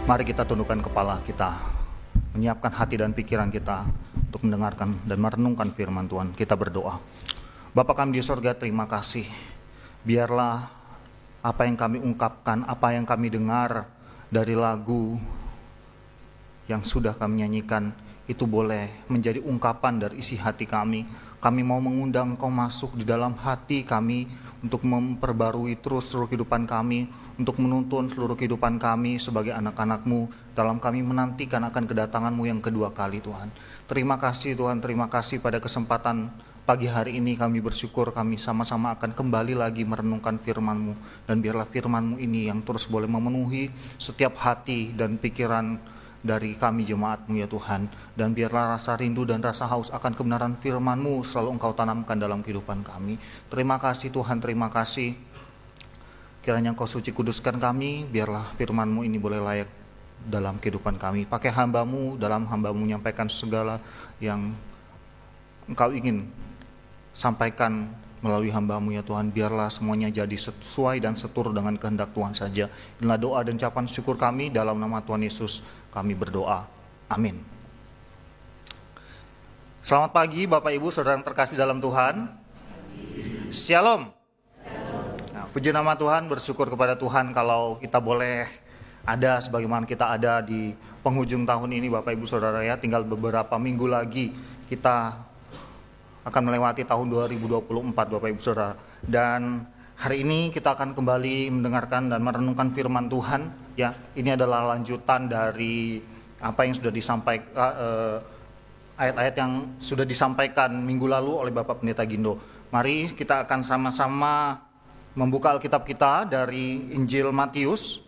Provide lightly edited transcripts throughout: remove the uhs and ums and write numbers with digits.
Mari kita tundukkan kepala kita, menyiapkan hati dan pikiran kita untuk mendengarkan dan merenungkan firman Tuhan. Kita berdoa. Bapa kami di sorga, terima kasih. Biarlah apa yang kami ungkapkan, apa yang kami dengar dari lagu yang sudah kami nyanyikan, itu boleh menjadi ungkapan dari isi hati kami. Kami mau mengundang Engkau masuk di dalam hati kami untuk memperbarui terus seluruh kehidupan kami, untuk menuntun seluruh kehidupan kami sebagai anak-anak-Mu dalam kami menantikan akan kedatangan-Mu yang kedua kali, Tuhan. Terima kasih Tuhan, terima kasih pada kesempatan pagi hari ini. Kami bersyukur kami sama-sama akan kembali lagi merenungkan firman-Mu, dan biarlah firman-Mu ini yang terus boleh memenuhi setiap hati dan pikiran dari kami jemaat-Mu ya Tuhan. Dan biarlah rasa rindu dan rasa haus akan kebenaran firman-Mu selalu Engkau tanamkan dalam kehidupan kami. Terima kasih Tuhan, terima kasih. Kiranya Engkau suci kuduskan kami, biarlah firman-Mu ini boleh layak dalam kehidupan kami. Pakai hamba-Mu, dalam hamba-Mu menyampaikan segala yang Engkau ingin sampaikan melalui hamba-Mu ya Tuhan. Biarlah semuanya jadi sesuai dan seturut dengan kehendak Tuhan saja. Inilah doa dan ucapan syukur kami, dalam nama Tuhan Yesus kami berdoa. Amin. Selamat pagi Bapak Ibu Saudara yang terkasih dalam Tuhan. Shalom. Nah, puji nama Tuhan, bersyukur kepada Tuhan kalau kita boleh ada sebagaimana kita ada di penghujung tahun ini Bapak Ibu Saudara ya. Tinggal beberapa minggu lagi kita akan melewati tahun 2024 Bapak Ibu Saudara. Dan hari ini kita akan kembali mendengarkan dan merenungkan firman Tuhan ya. Ini adalah lanjutan dari apa yang sudah disampaikan, ayat-ayat yang sudah disampaikan minggu lalu oleh Bapak Pendeta Gindo. Mari kita akan sama-sama membuka Alkitab kita dari Injil Matius.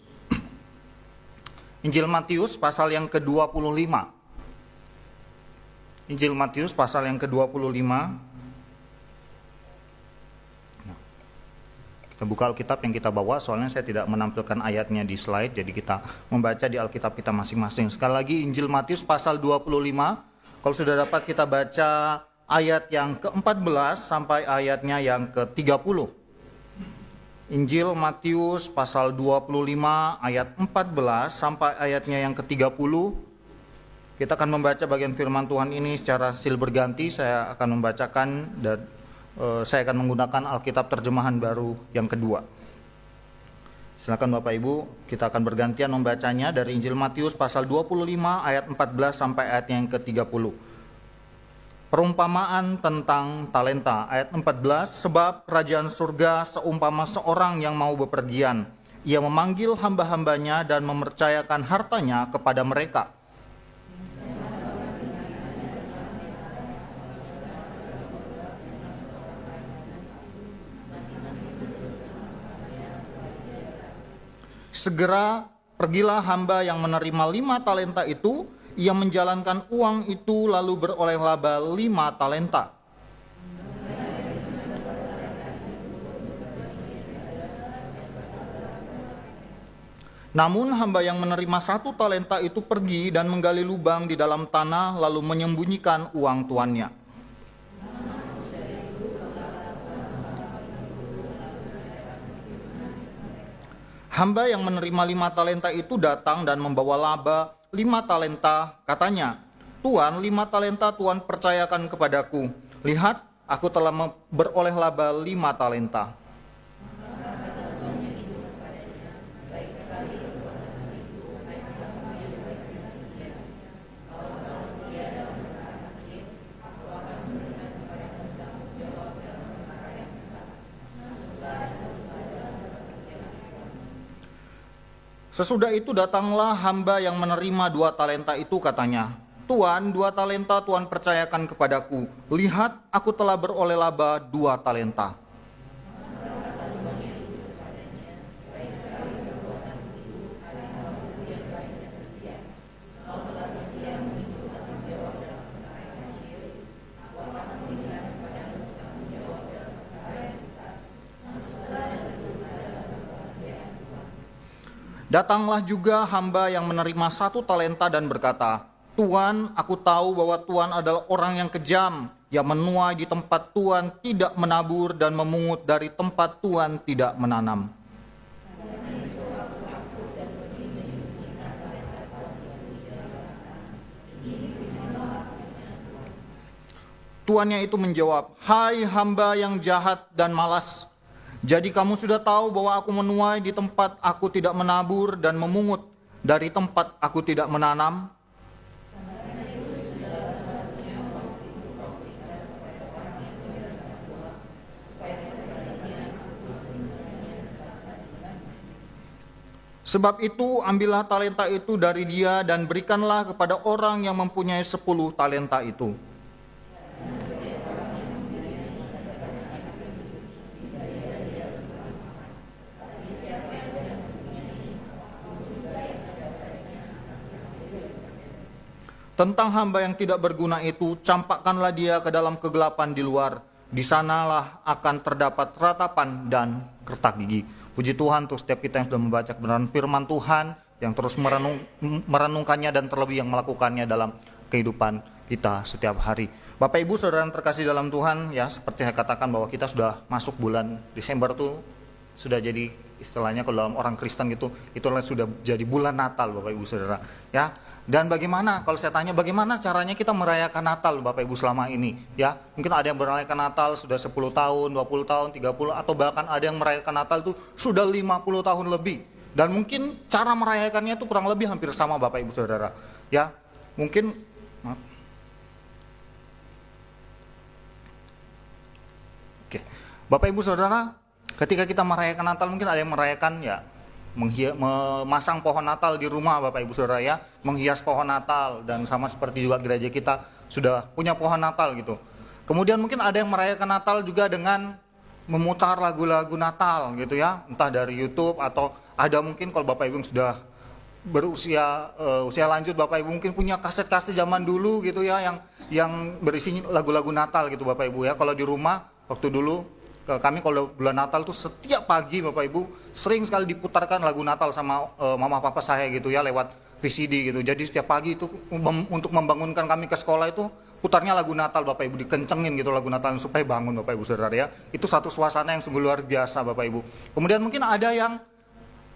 Injil Matius pasal yang ke-25. Injil Matius pasal yang ke-25. Kita buka Alkitab yang kita bawa, soalnya saya tidak menampilkan ayatnya di slide, jadi kita membaca di Alkitab kita masing-masing. Sekali lagi Injil Matius pasal 25. Kalau sudah dapat kita baca ayat yang ke-14 sampai ayatnya yang ke-30. Injil Matius pasal 25 ayat 14 sampai ayatnya yang ke-30. Kita akan membaca bagian firman Tuhan ini secara silih berganti. Saya akan membacakan dan saya akan menggunakan Alkitab terjemahan baru yang kedua. Silakan Bapak Ibu, kita akan bergantian membacanya dari Injil Matius pasal 25 ayat 14 sampai ayat yang ke-30. Perumpamaan tentang talenta ayat 14, sebab kerajaan surga seumpama seorang yang mau bepergian. Ia memanggil hamba-hambanya dan mempercayakan hartanya kepada mereka. Segera pergilah hamba yang menerima 5 talenta itu, ia menjalankan uang itu lalu beroleh laba 5 talenta. Namun hamba yang menerima 1 talenta itu pergi dan menggali lubang di dalam tanah lalu menyembunyikan uang tuannya. Hamba yang menerima 5 talenta itu datang dan membawa laba 5 talenta. Katanya, Tuan, 5 talenta Tuan percayakan kepadaku. Lihat, aku telah beroleh laba 5 talenta. Sesudah itu datanglah hamba yang menerima 2 talenta itu, katanya, Tuan, 2 talenta Tuan percayakan kepadaku. Lihat, aku telah beroleh laba 2 talenta. Datanglah juga hamba yang menerima 1 talenta dan berkata, Tuan, aku tahu bahwa Tuan adalah orang yang kejam, yang menuai di tempat Tuan tidak menabur dan memungut dari tempat Tuan tidak menanam. Tuannya itu menjawab, "Hai hamba yang jahat dan malas. Jadi kamu sudah tahu bahwa aku menuai di tempat aku tidak menabur dan memungut dari tempat aku tidak menanam?" Sebab itu ambillah talenta itu dari dia dan berikanlah kepada orang yang mempunyai 10 talenta itu. Tentang hamba yang tidak berguna itu, campakkanlah dia ke dalam kegelapan di luar. Di sanalah akan terdapat ratapan dan retak gigi. Puji Tuhan untuk setiap kita yang sudah membaca kebenaran firman Tuhan, yang terus merenungkannya dan terlebih yang melakukannya dalam kehidupan kita setiap hari. Bapak Ibu Saudara yang terkasih dalam Tuhan, ya seperti saya katakan bahwa kita sudah masuk bulan Desember tuh sudah jadi istilahnya kalau dalam orang Kristen gitu, itulah sudah jadi bulan Natal Bapak Ibu Saudara, ya. Dan bagaimana kalau saya tanya bagaimana caranya kita merayakan Natal Bapak Ibu selama ini, ya? Mungkin ada yang merayakan Natal sudah 10 tahun, 20 tahun, 30 atau bahkan ada yang merayakan Natal itu sudah 50 tahun lebih. Dan mungkin cara merayakannya itu kurang lebih hampir sama Bapak Ibu Saudara, ya. Mungkin Oke. Bapak Ibu Saudara, ketika kita merayakan Natal mungkin ada yang merayakan ya memasang pohon Natal di rumah Bapak Ibu Saudara, ya, menghias pohon Natal, dan sama seperti juga gereja kita sudah punya pohon Natal gitu. Kemudian mungkin ada yang merayakan Natal juga dengan memutar lagu-lagu Natal gitu ya, entah dari YouTube atau ada mungkin kalau Bapak Ibu yang sudah berusia usia lanjut Bapak Ibu mungkin punya kaset-kaset zaman dulu gitu ya yang berisi lagu-lagu Natal gitu Bapak Ibu ya. Kalau di rumah waktu dulu kami kalau bulan Natal tuh setiap pagi Bapak Ibu sering sekali diputarkan lagu Natal sama mama papa saya gitu ya lewat VCD gitu. Jadi setiap pagi itu untuk membangunkan kami ke sekolah itu putarnya lagu Natal Bapak Ibu, dikencengin gitu lagu Natal supaya bangun Bapak Ibu Saudara ya. Itu satu suasana yang sungguh luar biasa Bapak Ibu. Kemudian mungkin ada yang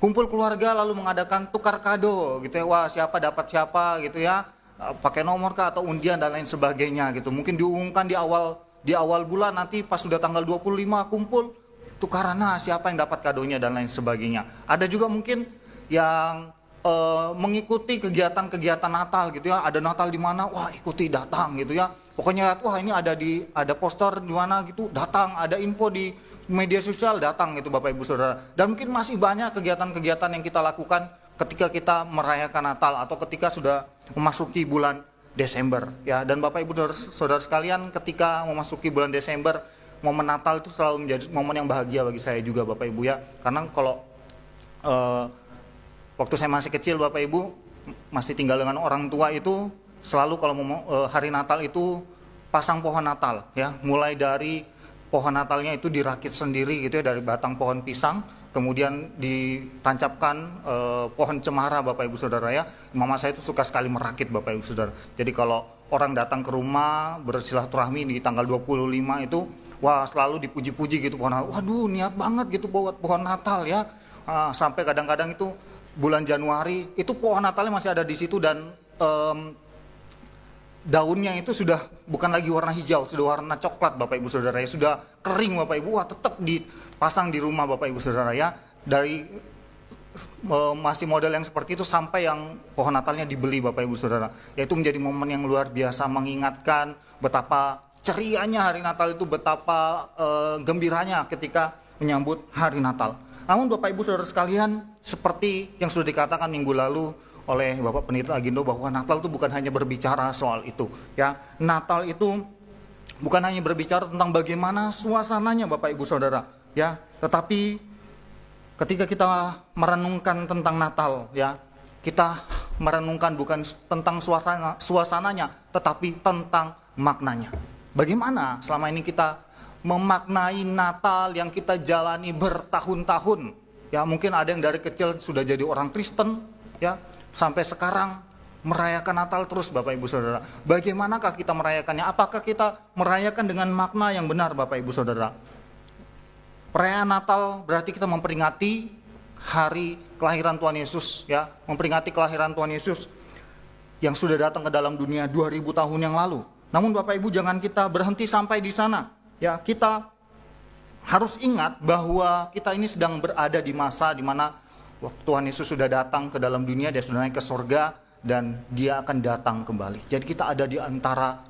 kumpul keluarga lalu mengadakan tukar kado gitu ya. Wah, siapa dapat siapa gitu ya. Pakai nomor kah atau undian dan lain sebagainya gitu. Mungkin diumumkan di awal bulan, nanti pas sudah tanggal 25 kumpul tukaran, nah siapa yang dapat kadonya dan lain sebagainya. Ada juga mungkin yang mengikuti kegiatan-kegiatan Natal gitu ya. Ada Natal di mana, wah ikuti datang gitu ya. Pokoknya wah ini ada poster di mana gitu, datang, ada info di media sosial, datang gitu Bapak Ibu Saudara. Dan mungkin masih banyak kegiatan-kegiatan yang kita lakukan ketika kita merayakan Natal atau ketika sudah memasuki bulan Desember ya. Dan Bapak Ibu Saudara sekalian, ketika memasuki bulan Desember, momen Natal itu selalu menjadi momen yang bahagia bagi saya juga Bapak Ibu ya. Karena kalau waktu saya masih kecil Bapak Ibu masih tinggal dengan orang tua itu selalu kalau hari Natal itu pasang pohon Natal ya. Mulai dari pohon Natalnya itu dirakit sendiri gitu ya dari batang pohon pisang, kemudian ditancapkan pohon cemara Bapak Ibu Saudara ya. Mama saya itu suka sekali merakit Bapak Ibu Saudara. Jadi kalau orang datang ke rumah bersilaturahmi di tanggal 25 itu, wah selalu dipuji-puji gitu pohon Natal. Waduh niat banget gitu buat pohon Natal ya. Sampai kadang-kadang itu bulan Januari itu pohon Natalnya masih ada di situ dan daunnya itu sudah bukan lagi warna hijau, sudah warna coklat Bapak Ibu Saudara ya. Sudah kering Bapak Ibu, wah tetap dipasang di rumah Bapak Ibu Saudara ya. Dari masih model yang seperti itu sampai yang pohon Natalnya dibeli Bapak Ibu Saudara. Yaitu menjadi momen yang luar biasa, mengingatkan betapa cerianya hari Natal itu, betapa gembiranya ketika menyambut hari Natal. Namun Bapak Ibu Saudara sekalian, seperti yang sudah dikatakan minggu lalu oleh Bapak Pendeta Agindo bahwa Natal itu bukan hanya berbicara soal itu ya. Natal itu bukan hanya berbicara tentang bagaimana suasananya Bapak Ibu Saudara ya, tetapi ketika kita merenungkan tentang Natal ya, kita merenungkan bukan tentang suasananya tetapi tentang maknanya. Bagaimana selama ini kita memaknai Natal yang kita jalani bertahun-tahun ya. Mungkin ada yang dari kecil sudah jadi orang Kristen ya, sampai sekarang merayakan Natal terus Bapak Ibu Saudara. Bagaimanakah kita merayakannya? Apakah kita merayakan dengan makna yang benar Bapak Ibu Saudara? Perayaan Natal berarti kita memperingati hari kelahiran Tuhan Yesus ya, memperingati kelahiran Tuhan Yesus yang sudah datang ke dalam dunia 2000 tahun yang lalu. Namun Bapak Ibu, jangan kita berhenti sampai di sana. Ya, kita harus ingat bahwa kita ini sedang berada di masa di mana Tuhan Yesus sudah datang ke dalam dunia, dia sudah naik ke sorga, dan dia akan datang kembali. Jadi kita ada di antara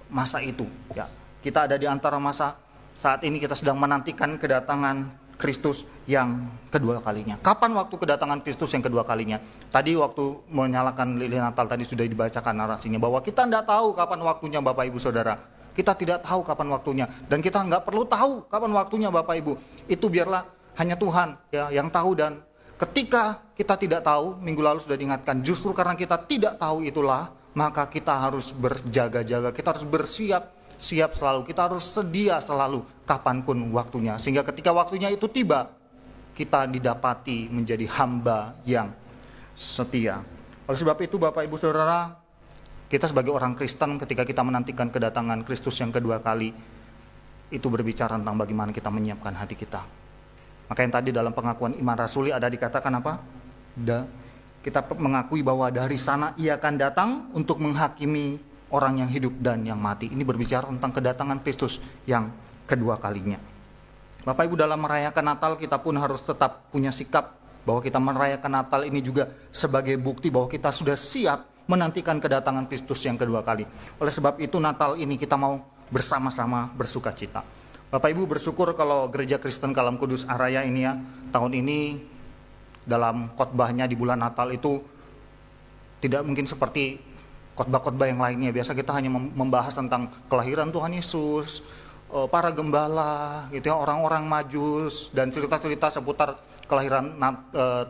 masa itu. Ya, kita ada di antara masa saat ini kita sedang menantikan kedatangan Kristus yang kedua kalinya. Kapan waktu kedatangan Kristus yang kedua kalinya? Tadi waktu menyalakan lilin Natal tadi sudah dibacakan narasinya bahwa kita tidak tahu kapan waktunya Bapak Ibu Saudara. Kita tidak tahu kapan waktunya dan kita nggak perlu tahu kapan waktunya Bapak Ibu. Itu biarlah hanya Tuhan ya yang tahu, dan ketika kita tidak tahu, minggu lalu sudah diingatkan, justru karena kita tidak tahu itulah maka kita harus berjaga-jaga, kita harus siap selalu, kita harus sedia selalu kapanpun waktunya, sehingga ketika waktunya itu tiba kita didapati menjadi hamba yang setia. Oleh sebab itu Bapak Ibu Saudara, kita sebagai orang Kristen ketika kita menantikan kedatangan Kristus yang kedua kali, itu berbicara tentang bagaimana kita menyiapkan hati kita. Maka yang tadi dalam pengakuan iman rasuli ada dikatakan apa? Kita mengakui bahwa dari sana ia akan datang untuk menghakimi orang yang hidup dan yang mati. Ini berbicara tentang kedatangan Kristus yang kedua kalinya. Bapak Ibu, dalam merayakan Natal kita pun harus tetap punya sikap bahwa kita merayakan Natal ini juga sebagai bukti bahwa kita sudah siap menantikan kedatangan Kristus yang kedua kali. Oleh sebab itu Natal ini kita mau bersama-sama bersuka cita. Bapak Ibu, bersyukur kalau Gereja Kristen Kalam Kudus Araya ini ya, tahun ini dalam khotbahnya di bulan Natal itu tidak mungkin seperti khotbah-khotbah yang lainnya. Biasa kita hanya membahas tentang kelahiran Tuhan Yesus, para gembala, gitu ya, orang-orang Majus, dan cerita-cerita seputar kelahiran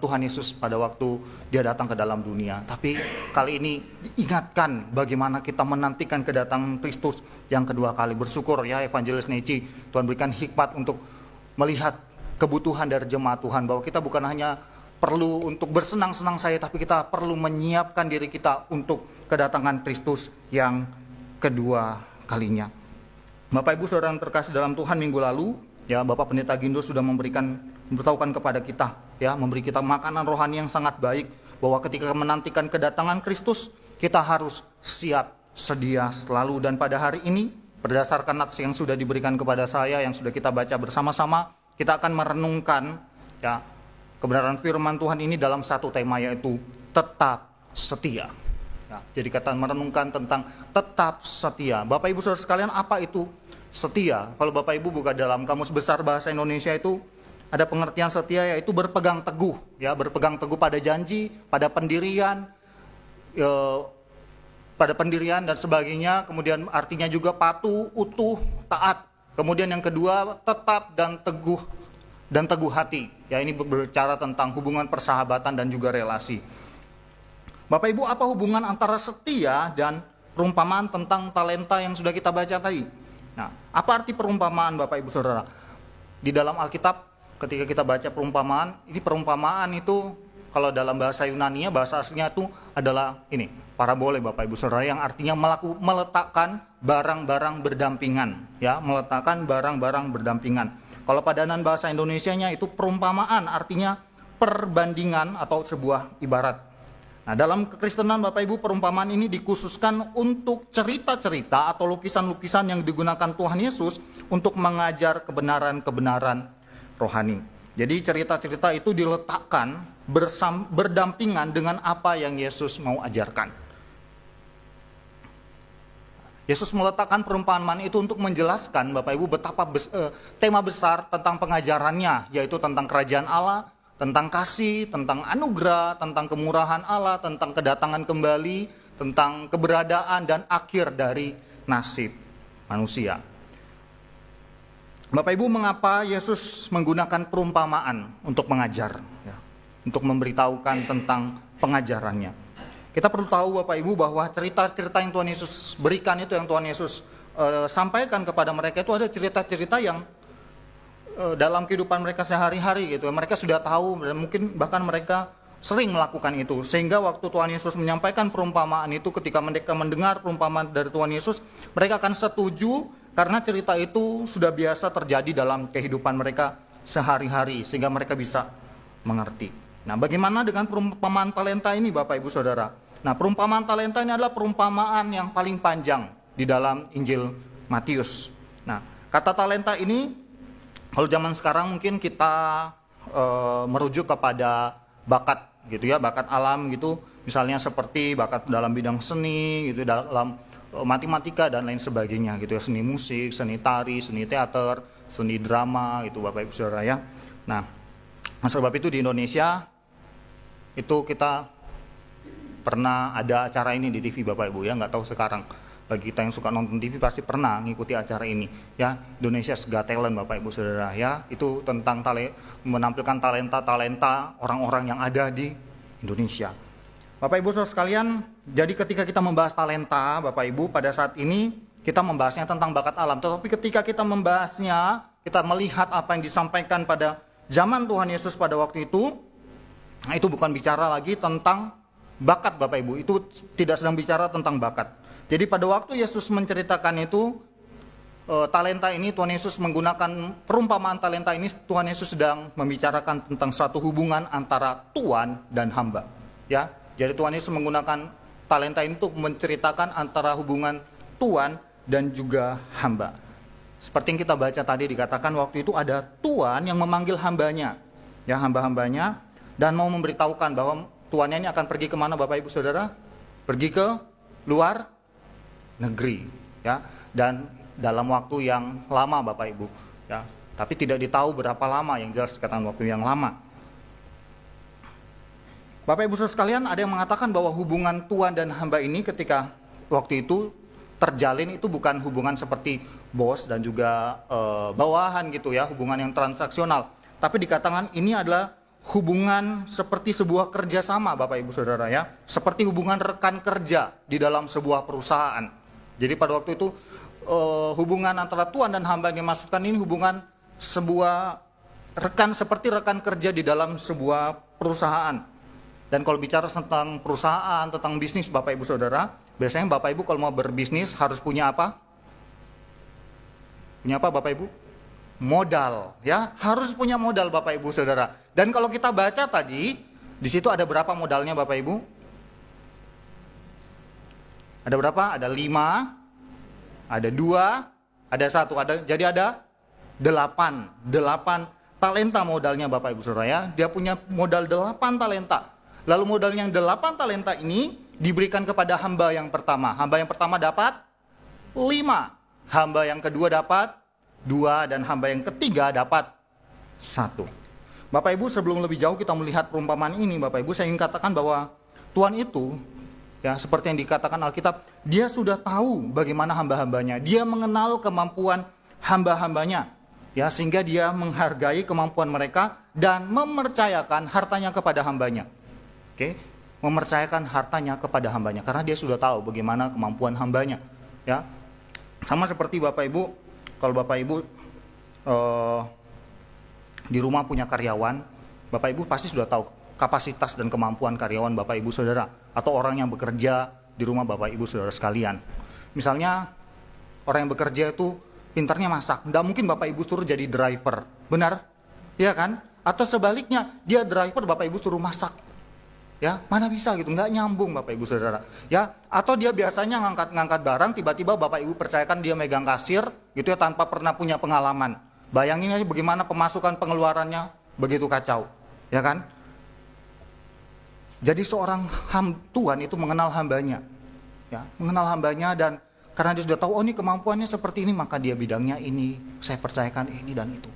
Tuhan Yesus pada waktu dia datang ke dalam dunia. Tapi kali ini diingatkan bagaimana kita menantikan kedatangan Kristus yang kedua kali. Bersyukur ya Evangelis Neci, Tuhan berikan hikmat untuk melihat kebutuhan dari jemaat Tuhan, bahwa kita bukan hanya perlu untuk bersenang-senang saja, tapi kita perlu menyiapkan diri kita untuk kedatangan Kristus yang kedua kalinya. Bapak Ibu Saudara yang terkasih dalam Tuhan, minggu lalu ya Bapak Pendeta Gindo sudah memberitahukan kepada kita ya, memberi kita makanan rohani yang sangat baik, bahwa ketika menantikan kedatangan Kristus kita harus siap sedia selalu. Dan pada hari ini berdasarkan nats yang sudah diberikan kepada saya, yang sudah kita baca bersama-sama, kita akan merenungkan ya kebenaran firman Tuhan ini dalam satu tema, yaitu tetap setia. Ya, jadi kata merenungkan tentang tetap setia. Bapak Ibu Saudara sekalian, apa itu setia? Kalau Bapak Ibu buka dalam Kamus Besar Bahasa Indonesia itu ada pengertian setia, yaitu berpegang teguh, ya, berpegang teguh pada janji, pada pendirian, dan sebagainya. Kemudian artinya juga patuh, utuh, taat. Kemudian yang kedua tetap dan teguh hati. Ya, ini berbicara tentang hubungan persahabatan dan juga relasi. Bapak Ibu, apa hubungan antara setia dan perumpamaan tentang talenta yang sudah kita baca tadi? Nah, apa arti perumpamaan Bapak Ibu Saudara? Di dalam Alkitab ketika kita baca perumpamaan, ini perumpamaan itu kalau dalam bahasa Yunani, bahasa aslinya itu adalah ini, parabole Bapak Ibu Saudara, yang artinya meletakkan barang-barang berdampingan, ya, meletakkan barang-barang berdampingan. Kalau padanan bahasa Indonesianya itu perumpamaan, artinya perbandingan atau sebuah ibarat. Nah, dalam kekristenan Bapak Ibu, perumpamaan ini dikhususkan untuk cerita-cerita atau lukisan-lukisan yang digunakan Tuhan Yesus untuk mengajar kebenaran-kebenaran rohani. Jadi cerita-cerita itu diletakkan berdampingan dengan apa yang Yesus mau ajarkan. Yesus meletakkan perumpamaan itu untuk menjelaskan Bapak Ibu betapa tema besar tentang pengajarannya, yaitu tentang kerajaan Allah, tentang kasih, tentang anugerah, tentang kemurahan Allah, tentang kedatangan kembali, tentang keberadaan dan akhir dari nasib manusia. Bapak Ibu, mengapa Yesus menggunakan perumpamaan untuk mengajar, ya, untuk memberitahukan tentang pengajarannya? Kita perlu tahu Bapak Ibu bahwa cerita-cerita yang Tuhan Yesus berikan itu, yang Tuhan Yesus sampaikan kepada mereka itu ada cerita-cerita yang dalam kehidupan mereka sehari-hari gitu. Mereka sudah tahu dan mungkin bahkan mereka sering melakukan itu. Sehingga waktu Tuhan Yesus menyampaikan perumpamaan itu, ketika mereka mendengar perumpamaan dari Tuhan Yesus, mereka akan setuju karena cerita itu sudah biasa terjadi dalam kehidupan mereka sehari-hari, sehingga mereka bisa mengerti. Nah, bagaimana dengan perumpamaan talenta ini Bapak Ibu Saudara? Nah, perumpamaan talenta ini adalah perumpamaan yang paling panjang di dalam Injil Matius. Nah, kata talenta ini kalau zaman sekarang mungkin kita merujuk kepada bakat gitu ya, bakat alam gitu, misalnya seperti bakat dalam bidang seni gitu, dalam matematika dan lain sebagainya gitu ya, seni musik, seni tari, seni teater, seni drama gitu Bapak Ibu Saudara ya. Nah, sebab itu di Indonesia itu kita pernah ada acara ini di TV Bapak Ibu ya, nggak tahu sekarang. Bagi kita yang suka nonton TV pasti pernah ngikuti acara ini ya, Indonesia's Got Talent Bapak Ibu Saudara ya. Itu tentang menampilkan talenta-talenta orang-orang yang ada di Indonesia. Bapak Ibu Saudara sekalian, jadi ketika kita membahas talenta Bapak Ibu, pada saat ini kita membahasnya tentang bakat alam. Tetapi ketika kita membahasnya, kita melihat apa yang disampaikan pada zaman Tuhan Yesus pada waktu itu, nah itu bukan bicara lagi tentang bakat Bapak Ibu, itu tidak sedang bicara tentang bakat. Jadi pada waktu Yesus menceritakan itu, talenta ini, Tuhan Yesus menggunakan perumpamaan talenta ini, Tuhan Yesus sedang membicarakan tentang suatu hubungan antara Tuhan dan hamba. Ya, jadi Tuhan Yesus menggunakan talenta ini untuk menceritakan antara hubungan Tuhan dan juga hamba. Seperti yang kita baca tadi dikatakan waktu itu ada Tuhan yang memanggil hambanya, ya hamba-hambanya, dan mau memberitahukan bahwa tuannya ini akan pergi kemana Bapak Ibu Saudara? Pergi ke luar negeri, ya, dan dalam waktu yang lama Bapak Ibu, ya, tapi tidak ditahu berapa lama, yang jelas dikatakan waktu yang lama. Bapak Ibu Saudara sekalian, ada yang mengatakan bahwa hubungan Tuhan dan hamba ini ketika waktu itu terjalin itu bukan hubungan seperti bos dan juga bawahan gitu ya, hubungan yang transaksional, tapi dikatakan ini adalah hubungan seperti sebuah kerjasama Bapak Ibu Saudara ya, seperti hubungan rekan kerja di dalam sebuah perusahaan. Jadi pada waktu itu hubungan antara Tuhan dan hamba yang dimaksudkan ini hubungan sebuah rekan, seperti rekan kerja di dalam sebuah perusahaan. Dan kalau bicara tentang perusahaan, tentang bisnis Bapak Ibu Saudara, biasanya Bapak Ibu kalau mau berbisnis harus punya apa? Punya apa Bapak Ibu? Modal, ya, harus punya modal Bapak Ibu Saudara. Dan kalau kita baca tadi, di situ ada berapa modalnya Bapak Ibu? Ada berapa? Ada 5, ada 2, ada 1, jadi ada 8 talenta modalnya Bapak Ibu Saudara ya. Dia punya modal 8 talenta. Lalu modal yang 8 talenta ini diberikan kepada hamba yang pertama. Hamba yang pertama dapat 5, hamba yang kedua dapat 2, dan hamba yang ketiga dapat 1. Bapak Ibu, sebelum lebih jauh kita melihat perumpamaan ini, Bapak Ibu, saya ingin katakan bahwa Tuhan itu, ya seperti yang dikatakan Alkitab, dia sudah tahu bagaimana hamba-hambanya. Dia mengenal kemampuan hamba-hambanya, ya, sehingga dia menghargai kemampuan mereka dan mempercayakan hartanya kepada hambanya. Oke, mempercayakan hartanya kepada hambanya karena dia sudah tahu bagaimana kemampuan hambanya. Ya, sama seperti Bapak Ibu, kalau Bapak Ibu di rumah punya karyawan, Bapak Ibu pasti sudah tahu kapasitas dan kemampuan karyawan Bapak Ibu Saudara atau orang yang bekerja di rumah Bapak Ibu Saudara sekalian. Misalnya orang yang bekerja itu pintarnya masak, tidak mungkin Bapak Ibu suruh jadi driver, benar? Ya kan? Atau sebaliknya, dia driver Bapak Ibu suruh masak. Ya, mana bisa gitu, nggak nyambung Bapak Ibu Saudara. Ya, atau dia biasanya ngangkat barang, tiba-tiba Bapak Ibu percayakan dia megang kasir gitu ya tanpa pernah punya pengalaman. Bayangin aja bagaimana pemasukan pengeluarannya begitu kacau, ya kan? Jadi seorang Tuhan itu mengenal hambanya, ya, mengenal hambanya, dan karena dia sudah tahu, oh ini kemampuannya seperti ini, maka dia bidangnya ini, saya percayakan ini dan itu.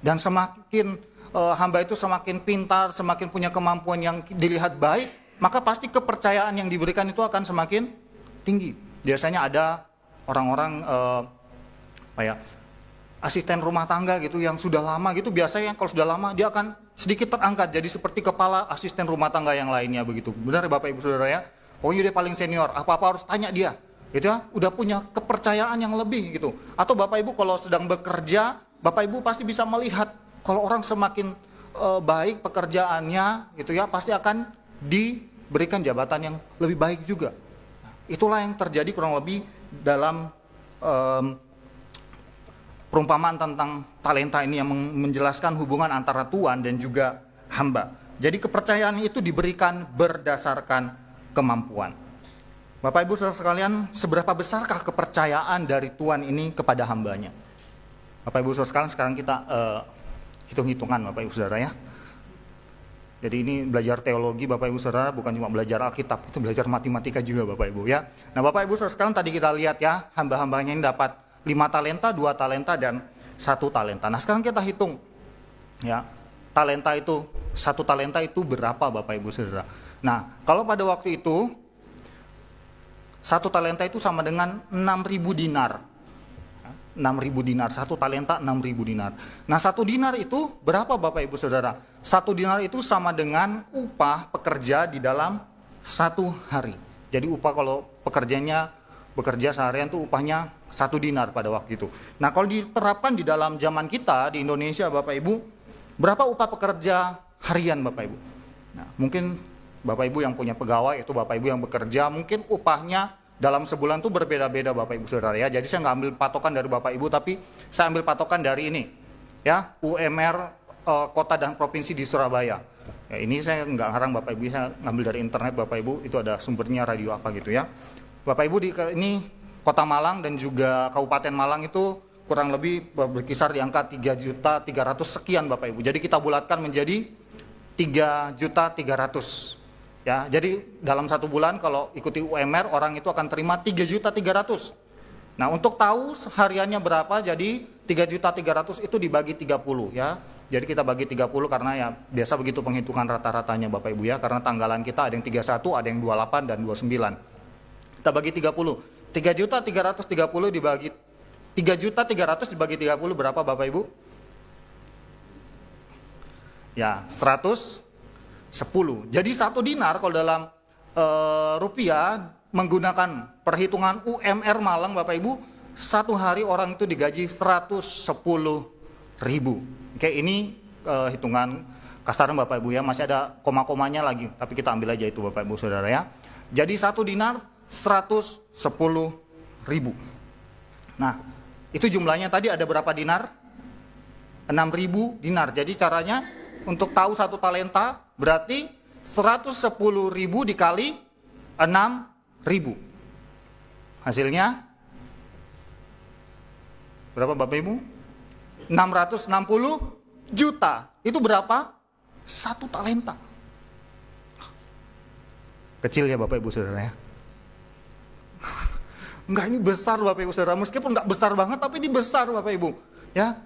Dan semakin hamba itu semakin pintar, semakin punya kemampuan yang dilihat baik, maka pasti kepercayaan yang diberikan itu akan semakin tinggi. Biasanya ada orang-orang asisten rumah tangga gitu yang sudah lama gitu, biasanya kalau sudah lama dia akan sedikit terangkat jadi seperti kepala asisten rumah tangga yang lainnya begitu. Benar ya Bapak Ibu Saudara ya? Pokoknya dia paling senior, apa-apa harus tanya dia. Gitu ya, udah punya kepercayaan yang lebih gitu. Atau Bapak Ibu kalau sedang bekerja, Bapak Ibu pasti bisa melihat kalau orang semakin baik pekerjaannya gitu ya, pasti akan diberikan jabatan yang lebih baik juga. Itulah yang terjadi kurang lebih dalam perumpamaan tentang talenta ini yang menjelaskan hubungan antara Tuhan dan juga hamba. Jadi kepercayaan itu diberikan berdasarkan kemampuan. Bapak Ibu Saudara sekalian, seberapa besarkah kepercayaan dari Tuhan ini kepada hambanya? Bapak Ibu Saudara sekalian, sekarang kita hitung-hitungan Bapak Ibu Saudara ya. Jadi ini belajar teologi Bapak Ibu Saudara, bukan cuma belajar Alkitab, itu belajar matematika juga Bapak Ibu ya. Nah Bapak Ibu Saudara sekalian, tadi kita lihat ya, hamba-hambanya ini dapat 5 talenta, 2 talenta, dan 1 talenta. Nah sekarang kita hitung ya, talenta itu, 1 talenta itu berapa Bapak Ibu Saudara. Nah kalau pada waktu itu 1 talenta itu sama dengan 6.000 dinar. 6.000 dinar, 1 talenta 6.000 dinar. Nah 1 dinar itu berapa Bapak Ibu Saudara? 1 dinar itu sama dengan upah pekerja di dalam 1 hari. Jadi upah kalau pekerjanya bekerja seharian itu upahnya 1 dinar pada waktu itu. Nah kalau diterapkan di dalam zaman kita di Indonesia Bapak Ibu, berapa upah pekerja harian Bapak Ibu? Nah mungkin Bapak Ibu yang punya pegawai, itu Bapak Ibu yang bekerja, mungkin upahnya dalam sebulan itu berbeda-beda Bapak Ibu Saudara ya. Jadi saya nggak ambil patokan dari Bapak Ibu, tapi saya ambil patokan dari ini ya, UMR kota dan provinsi di Surabaya. Ya, ini saya nggak ngarang Bapak Ibu, saya ngambil dari internet Bapak Ibu, itu ada sumbernya radio apa gitu ya. Bapak Ibu ini Kota Malang dan juga Kabupaten Malang itu kurang lebih berkisar di angka 3.300.000 sekian Bapak Ibu. Jadi kita bulatkan menjadi 3.300.000. Ya, jadi dalam 1 bulan kalau ikuti UMR orang itu akan terima 3.300.000. Nah untuk tahu hariannya berapa, jadi 3.300.000 itu dibagi 30 ya. Jadi kita bagi 30 karena ya biasa begitu penghitungan rata-ratanya Bapak Ibu ya. Karena tanggalan kita ada yang 31, ada yang 28 dan 29. Kita bagi 30. 3.330 dibagi 3.300 dibagi 30 berapa Bapak Ibu? Ya 110. Jadi 1 dinar kalau dalam rupiah menggunakan perhitungan UMR Malang Bapak Ibu, 1 hari orang itu digaji 110.000. Oke, ini hitungan kasaran Bapak Ibu ya, masih ada koma-komanya lagi, tapi kita ambil aja itu Bapak Ibu Saudara ya. Jadi 1 dinar 110.000. Nah, itu jumlahnya tadi ada berapa dinar? 6.000 dinar. Jadi caranya untuk tahu 1 talenta berarti 110.000 dikali 6.000. Hasilnya berapa Bapak Ibu? 660 juta. Itu berapa? 1 talenta. Kecil ya Bapak Ibu Saudara ya. Enggak, ini besar Bapak Ibu Saudara. Meskipun enggak besar banget tapi ini besar Bapak Ibu. Ya.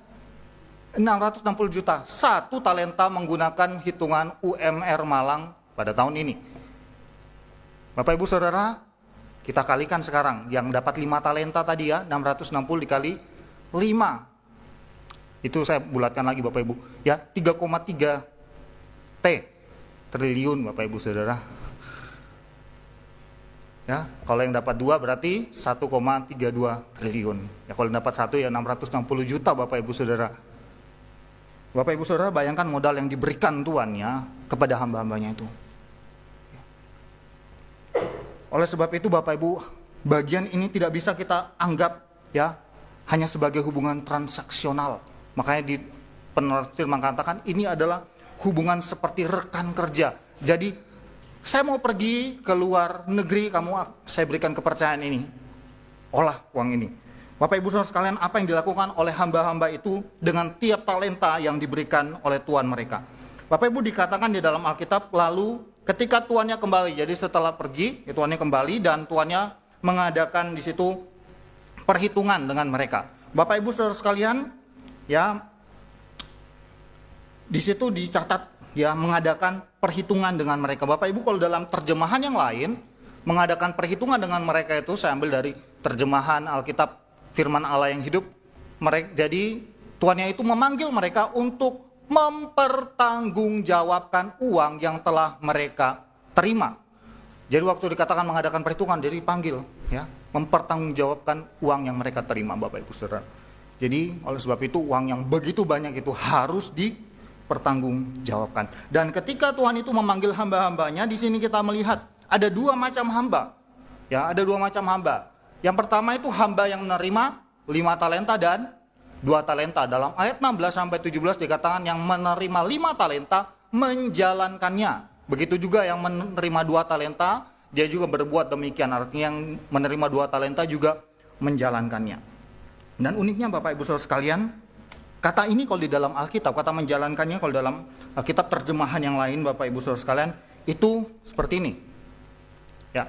660 juta. 1 talenta menggunakan hitungan UMR Malang pada tahun ini. Bapak Ibu Saudara, kita kalikan sekarang. Yang dapat 5 talenta tadi ya, 660 dikali 5. Itu saya bulatkan lagi Bapak Ibu. Ya, 3,3 triliun Bapak Ibu Saudara. Ya, kalau yang dapat 2 berarti 1,32 triliun. Ya, kalau dapat 1 ya 660 juta Bapak Ibu Saudara. Bapak Ibu Saudara bayangkan modal yang diberikan Tuhan ya kepada hamba-hambanya itu. Oleh sebab itu Bapak Ibu, bagian ini tidak bisa kita anggap ya hanya sebagai hubungan transaksional. Makanya di penafsir mengatakan ini adalah hubungan seperti rekan kerja. Jadi saya mau pergi ke luar negeri, saya berikan kepercayaan ini. Olah uang ini. Bapak Ibu Saudara sekalian, apa yang dilakukan oleh hamba-hamba itu dengan tiap talenta yang diberikan oleh Tuhan mereka. Bapak Ibu dikatakan di dalam Alkitab, lalu ketika tuannya kembali, jadi setelah pergi, tuannya kembali dan tuannya mengadakan di situ perhitungan dengan mereka. Bapak Ibu Saudara sekalian, ya di situ dicatat ya mengadakan perhitungan dengan mereka. Bapak Ibu kalau dalam terjemahan yang lain mengadakan perhitungan dengan mereka itu saya ambil dari terjemahan Alkitab Firman Allah yang hidup. Jadi tuannya itu memanggil mereka untuk mempertanggungjawabkan uang yang telah mereka terima. Jadi waktu dikatakan mengadakan perhitungan, jadi dipanggil ya, mempertanggungjawabkan uang yang mereka terima Bapak Ibu Saudara. Jadi oleh sebab itu uang yang begitu banyak itu harus dipertanggungjawabkan. Dan ketika Tuhan itu memanggil hamba-hambanya, di sini kita melihat ada 2 macam hamba. Ya, ada 2 macam hamba. Yang pertama itu hamba yang menerima 5 talenta dan 2 talenta. Dalam ayat 16 sampai 17 dikatakan yang menerima 5 talenta menjalankannya. Begitu juga yang menerima 2 talenta, dia juga berbuat demikian. Artinya yang menerima 2 talenta juga menjalankannya. Dan uniknya Bapak Ibu Saudara sekalian, kata ini kalau di dalam Alkitab, kata menjalankannya kalau dalam Alkitab terjemahan yang lain Bapak Ibu Saudara sekalian, itu seperti ini. Ya.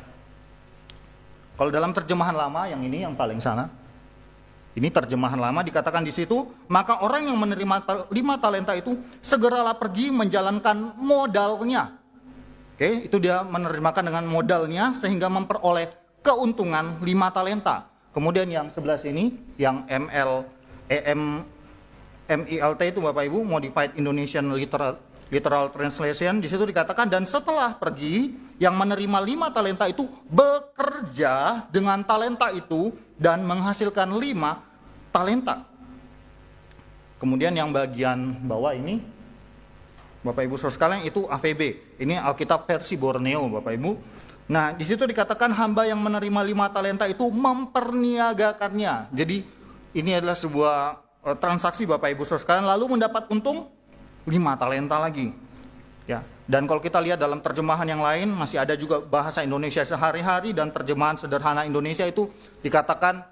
Kalau dalam terjemahan lama yang ini yang paling sana, ini terjemahan lama dikatakan di situ, maka orang yang menerima 5 talenta itu segeralah pergi menjalankan modalnya. Oke, itu dia menerjemahkan dengan modalnya sehingga memperoleh keuntungan 5 talenta. Kemudian yang sebelah sini, yang MILT itu Bapak Ibu, Modified Indonesian Literal Translation, di situ dikatakan, dan setelah pergi, yang menerima 5 talenta itu bekerja dengan talenta itu dan menghasilkan 5 talenta. Kemudian yang bagian bawah ini, Bapak Ibu Saudara sekalian, itu AVB. Ini Alkitab versi Borneo Bapak Ibu. Nah, di situ dikatakan hamba yang menerima 5 talenta itu memperniagakannya. Jadi ini adalah sebuah transaksi Bapak Ibu Saudara sekalian, lalu mendapat untung 5 talenta lagi. Ya, dan kalau kita lihat dalam terjemahan yang lain masih ada juga bahasa Indonesia sehari-hari dan terjemahan sederhana Indonesia itu dikatakan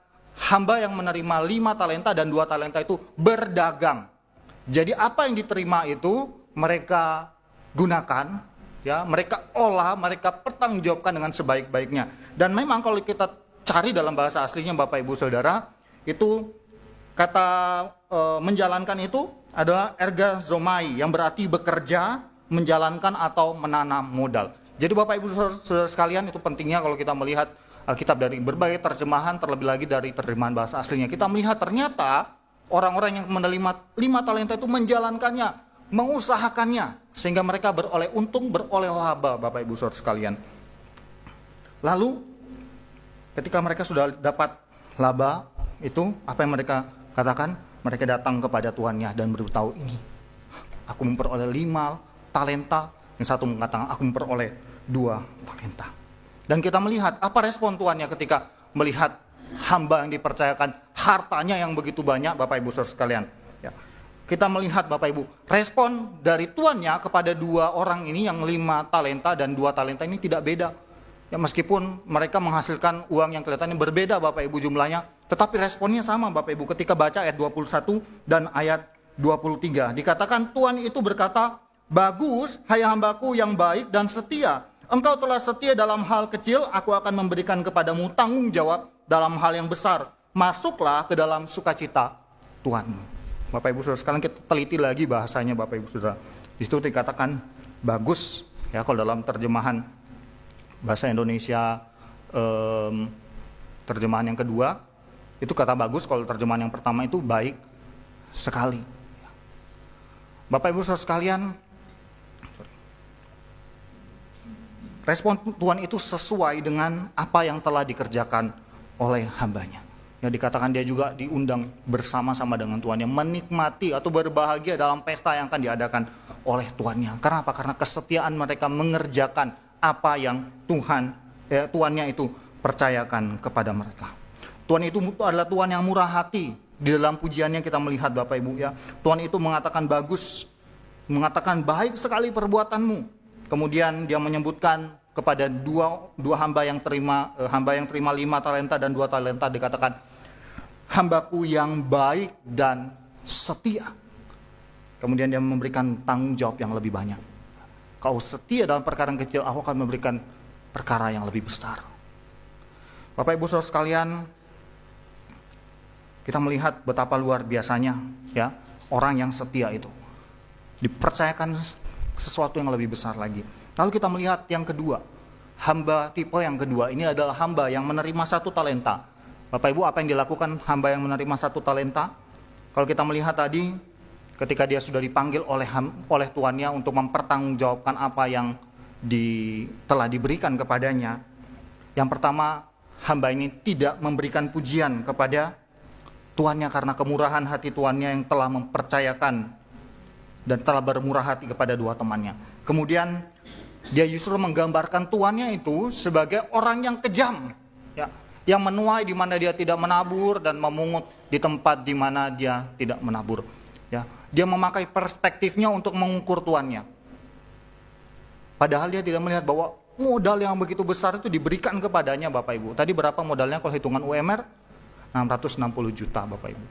hamba yang menerima 5 talenta dan 2 talenta itu berdagang. Jadi apa yang diterima itu mereka gunakan, ya, mereka olah, mereka pertanggungjawabkan dengan sebaik-baiknya. Dan memang kalau kita cari dalam bahasa aslinya Bapak Ibu Saudara, itu kata menjalankan itu adalah ergazomai, yang berarti bekerja, menjalankan atau menanam modal. Jadi Bapak Ibu Saudara sekalian, itu pentingnya kalau kita melihat Alkitab dari berbagai terjemahan, terlebih lagi dari terjemahan bahasa aslinya. Kita melihat ternyata orang-orang yang menerima 5 talenta itu menjalankannya, mengusahakannya, sehingga mereka beroleh untung, beroleh laba Bapak Ibu Saudara sekalian. Lalu ketika mereka sudah dapat laba itu, apa yang mereka katakan? Mereka datang kepada tuannya dan beritahu, ini aku memperoleh 5 talenta, yang satu mengatakan aku memperoleh 2 talenta. Dan kita melihat apa respon tuannya ketika melihat hamba yang dipercayakan hartanya yang begitu banyak Bapak Ibu Saudara sekalian. Ya. Kita melihat Bapak Ibu, respon dari tuannya kepada 2 orang ini yang 5 talenta dan 2 talenta ini tidak beda. Ya, meskipun mereka menghasilkan uang yang kelihatannya berbeda Bapak Ibu jumlahnya, tetapi responnya sama Bapak Ibu. Ketika baca ayat 21 dan ayat 23, dikatakan Tuhan itu berkata, bagus, hai hambaku yang baik dan setia. Engkau telah setia dalam hal kecil, aku akan memberikan kepadamu tanggung jawab dalam hal yang besar. Masuklah ke dalam sukacita Tuhanmu. Bapak Ibu Saudara sekalian, kita teliti lagi bahasanya Bapak Ibu Saudara. Di situ dikatakan bagus, ya, kalau dalam terjemahan bahasa Indonesia terjemahan yang kedua itu kata bagus, kalau terjemahan yang pertama itu baik sekali. Bapak Ibu Saudara sekalian, respon Tuhan itu sesuai dengan apa yang telah dikerjakan oleh hambanya. Yang dikatakan dia juga diundang bersama-sama dengan tuannya, menikmati atau berbahagia dalam pesta yang akan diadakan oleh tuannya. Karena apa? Karena kesetiaan mereka mengerjakan apa yang tuannya itu percayakan kepada mereka. Tuhan itu adalah Tuhan yang murah hati. Di dalam pujiannya kita melihat Bapak Ibu, ya, Tuhan itu mengatakan bagus, mengatakan baik sekali perbuatanmu. Kemudian dia menyebutkan kepada dua hamba yang terima 5 talenta dan 2 talenta, dikatakan hambaku yang baik dan setia. Kemudian dia memberikan tanggung jawab yang lebih banyak. Kau setia dalam perkara yang kecil, aku akan memberikan perkara yang lebih besar. Bapak Ibu Saudara sekalian, kita melihat betapa luar biasanya, ya, orang yang setia itu dipercayakan sesuatu yang lebih besar lagi. Lalu kita melihat yang kedua, hamba tipe yang kedua ini adalah hamba yang menerima 1 talenta. Bapak Ibu, apa yang dilakukan hamba yang menerima 1 talenta? Kalau kita melihat tadi, ketika dia sudah dipanggil oleh tuannya untuk mempertanggungjawabkan apa yang telah diberikan kepadanya. Yang pertama, hamba ini tidak memberikan pujian kepada tuannya karena kemurahan hati tuannya yang telah mempercayakan dan telah bermurah hati kepada 2 temannya. Kemudian dia justru menggambarkan tuannya itu sebagai orang yang kejam, ya, yang menuai di mana dia tidak menabur dan memungut di tempat di mana dia tidak menabur. Ya, dia memakai perspektifnya untuk mengukur tuannya. Padahal dia tidak melihat bahwa modal yang begitu besar itu diberikan kepadanya Bapak Ibu. Tadi berapa modalnya kalau hitungan UMR? 660 juta Bapak Ibu.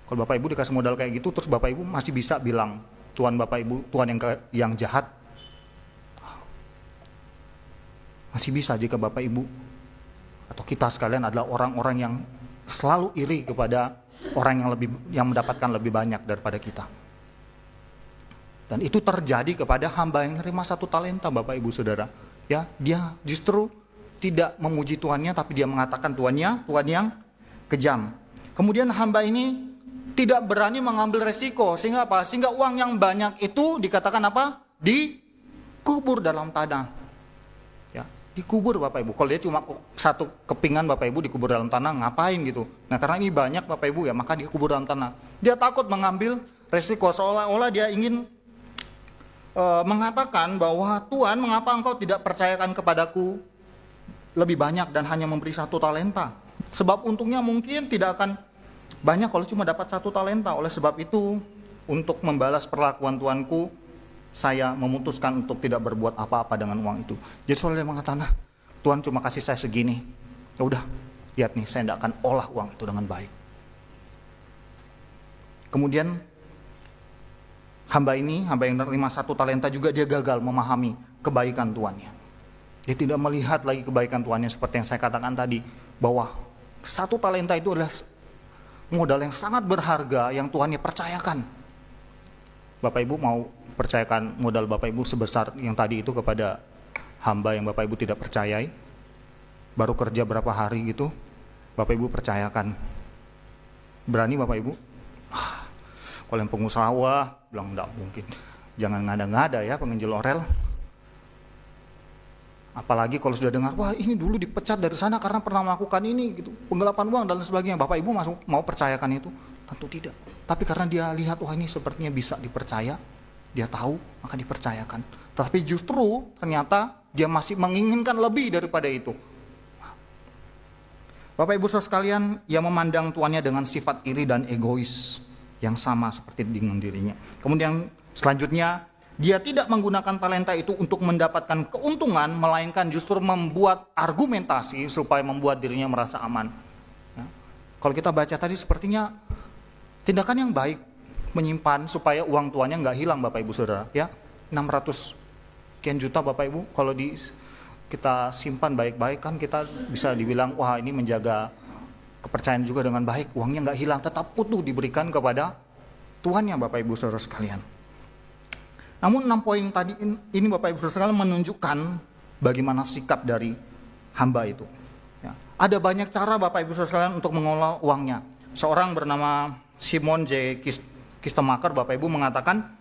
Kalau Bapak Ibu dikasih modal kayak gitu, terus Bapak Ibu masih bisa bilang, Tuhan Bapak Ibu, Tuhan yang jahat. Masih bisa jika Bapak Ibu atau kita sekalian adalah orang-orang yang selalu iri kepada orang yang mendapatkan lebih banyak daripada kita. Dan itu terjadi kepada hamba yang menerima 1 talenta Bapak Ibu Saudara. Ya, dia justru tidak memuji Tuhannya, tapi dia mengatakan Tuhan yang kejam. Kemudian hamba ini tidak berani mengambil resiko, sehingga apa? Sehingga uang yang banyak itu dikatakan apa? Dikubur dalam tanah. Ya, dikubur Bapak Ibu. Kalau dia cuma 1 kepingan Bapak Ibu dikubur dalam tanah, ngapain gitu? Nah, karena ini banyak Bapak Ibu ya, maka dikubur dalam tanah. Dia takut mengambil resiko, seolah-olah dia ingin mengatakan bahwa Tuhan, mengapa engkau tidak percayakan kepadaku lebih banyak dan hanya memberi 1 talenta? Sebab untungnya mungkin tidak akan banyak kalau cuma dapat 1 talenta. Oleh sebab itu, untuk membalas perlakuan Tuanku, saya memutuskan untuk tidak berbuat apa-apa dengan uang itu. Jadi saudara mengatakan, nah, Tuhan cuma kasih saya segini. Ya udah, lihat nih, saya tidak akan olah uang itu dengan baik. Kemudian hamba yang menerima 1 talenta juga dia gagal memahami kebaikan Tuannya. Dia tidak melihat lagi kebaikan Tuannya seperti yang saya katakan tadi, bahwa 1 talenta itu adalah modal yang sangat berharga yang Tuhannya percayakan. Bapak Ibu mau percayakan modal Bapak Ibu sebesar yang tadi itu kepada hamba yang Bapak Ibu tidak percayai? Baru kerja berapa hari gitu, Bapak Ibu percayakan. Berani Bapak Ibu? Kalau yang pengusaha, bilang enggak mungkin. Jangan ngada-ngada ya penginjil Orel. Apalagi kalau sudah dengar, wah ini dulu dipecat dari sana karena pernah melakukan ini, gitu, penggelapan uang dan sebagainya. Bapak Ibu mau percayakan itu? Tentu tidak. Tapi karena dia lihat, wah ini sepertinya bisa dipercaya, dia tahu, maka dipercayakan. Tapi justru ternyata dia masih menginginkan lebih daripada itu. Bapak Ibu saudara sekalian, ia memandang tuannya dengan sifat iri dan egois yang sama seperti dengan dirinya. Kemudian selanjutnya, dia tidak menggunakan talenta itu untuk mendapatkan keuntungan, melainkan justru membuat argumentasi supaya membuat dirinya merasa aman. Ya. Kalau kita baca tadi sepertinya tindakan yang baik, menyimpan supaya uang tuannya nggak hilang Bapak Ibu Saudara. Ya, 600 sekian juta Bapak Ibu, kalau kita simpan baik-baik kan kita bisa dibilang, wah ini menjaga kepercayaan juga dengan baik, uangnya nggak hilang, tetap utuh diberikan kepada tuannya Bapak Ibu Saudara sekalian. Namun 6 poin tadi ini Bapak Ibu Saudara menunjukkan bagaimana sikap dari hamba itu. Ya. Ada banyak cara Bapak Ibu Saudara untuk mengelola uangnya. Seorang bernama Simon J. Kistemaker Bapak Ibu mengatakan,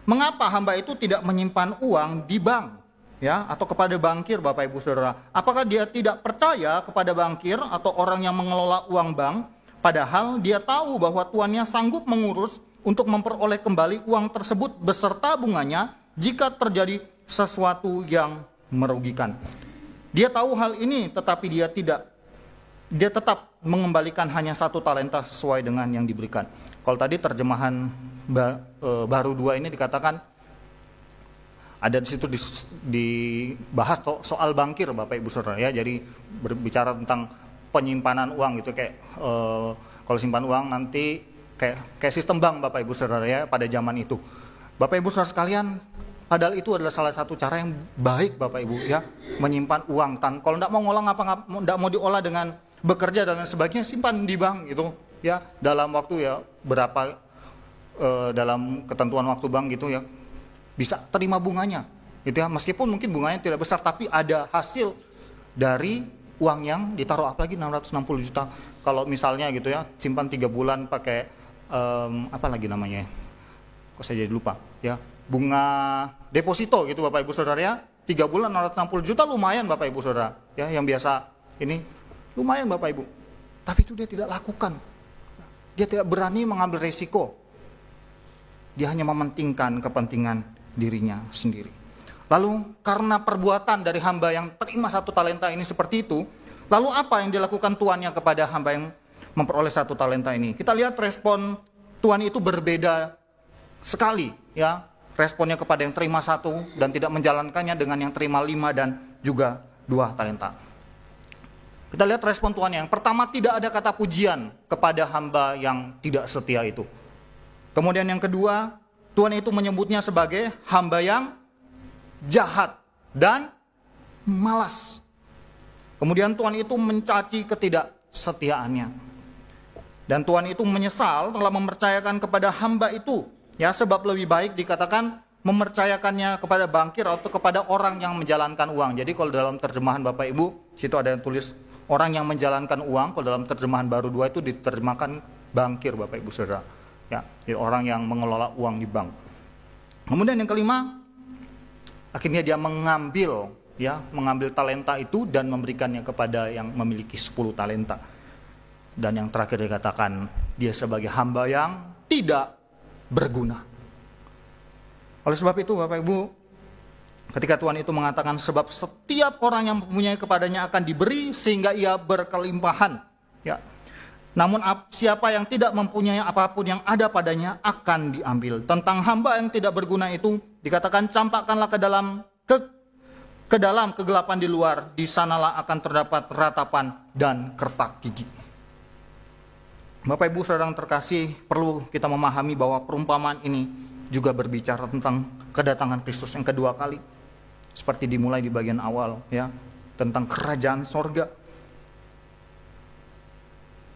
mengapa hamba itu tidak menyimpan uang di bank, ya, atau kepada bankir Bapak Ibu Saudara? Apakah dia tidak percaya kepada bankir atau orang yang mengelola uang bank, padahal dia tahu bahwa tuannya sanggup mengurus untuk memperoleh kembali uang tersebut beserta bunganya jika terjadi sesuatu yang merugikan. Dia tahu hal ini, tetapi dia tetap mengembalikan hanya 1 talenta sesuai dengan yang diberikan. Kalau tadi terjemahan baru 2 ini dikatakan, ada di situ dibahas soal bankir Bapak Ibu Saudara ya. Jadi berbicara tentang penyimpanan uang gitu, kayak kalau simpan uang nanti kayak sistem bank Bapak Ibu Saudara ya pada zaman itu. Bapak Ibu Saudara sekalian, padahal itu adalah salah satu cara yang baik Bapak Ibu ya, menyimpan uang. Kalau tidak mau ngolah tidak mau diolah dengan bekerja dan sebagainya, simpan di bank gitu ya, dalam waktu ya berapa dalam ketentuan waktu bank gitu ya, bisa terima bunganya gitu ya, meskipun mungkin bunganya tidak besar, tapi ada hasil dari uang yang ditaruh, apalagi 660 juta. Kalau misalnya gitu ya, simpan 3 bulan pakai apa lagi namanya, kok saya jadi lupa ya, bunga deposito gitu Bapak Ibu Saudara ya, 3 bulan 660 juta lumayan Bapak Ibu Saudara ya, yang biasa ini lumayan Bapak Ibu. Tapi itu dia tidak lakukan, dia tidak berani mengambil resiko, dia hanya mementingkan kepentingan dirinya sendiri. Lalu karena perbuatan dari hamba yang terima 1 talenta ini seperti itu, lalu apa yang dilakukan tuannya kepada hamba yang memperoleh 1 talenta ini? Kita lihat respon Tuhan itu berbeda sekali ya. responnya kepada yang terima 1 dan tidak menjalankannya dengan yang terima 5 dan juga 2 talenta. Kita lihat respon Tuhan yang pertama, tidak ada kata pujian kepada hamba yang tidak setia itu. Kemudian yang kedua, Tuhan itu menyebutnya sebagai hamba yang jahat dan malas. Kemudian Tuhan itu mencaci ketidaksetiaannya. Dan Tuhan itu menyesal telah mempercayakan kepada hamba itu. Ya, sebab lebih baik dikatakan mempercayakannya kepada bankir atau kepada orang yang menjalankan uang. Jadi kalau dalam terjemahan Bapak Ibu, situ ada yang tulis orang yang menjalankan uang. Kalau dalam terjemahan baru 2 itu diterjemahkan bankir, Bapak Ibu Saudara. Ya, jadi orang yang mengelola uang di bank. Kemudian yang kelima, akhirnya dia mengambil talenta itu dan memberikannya kepada yang memiliki 10 talenta. Dan yang terakhir dikatakan dia sebagai hamba yang tidak berguna. Oleh sebab itu Bapak Ibu, ketika Tuhan itu mengatakan sebab setiap orang yang mempunyai kepadanya akan diberi sehingga ia berkelimpahan. Ya. Namun siapa yang tidak mempunyai apapun yang ada padanya akan diambil. Tentang hamba yang tidak berguna itu dikatakan campakkanlah ke dalam kegelapan di luar, di sanalah akan terdapat ratapan dan kertak gigi. Bapak Ibu Saudara yang terkasih, perlu kita memahami bahwa perumpamaan ini juga berbicara tentang kedatangan Kristus yang kedua kali. Seperti dimulai di bagian awal, ya, tentang kerajaan sorga.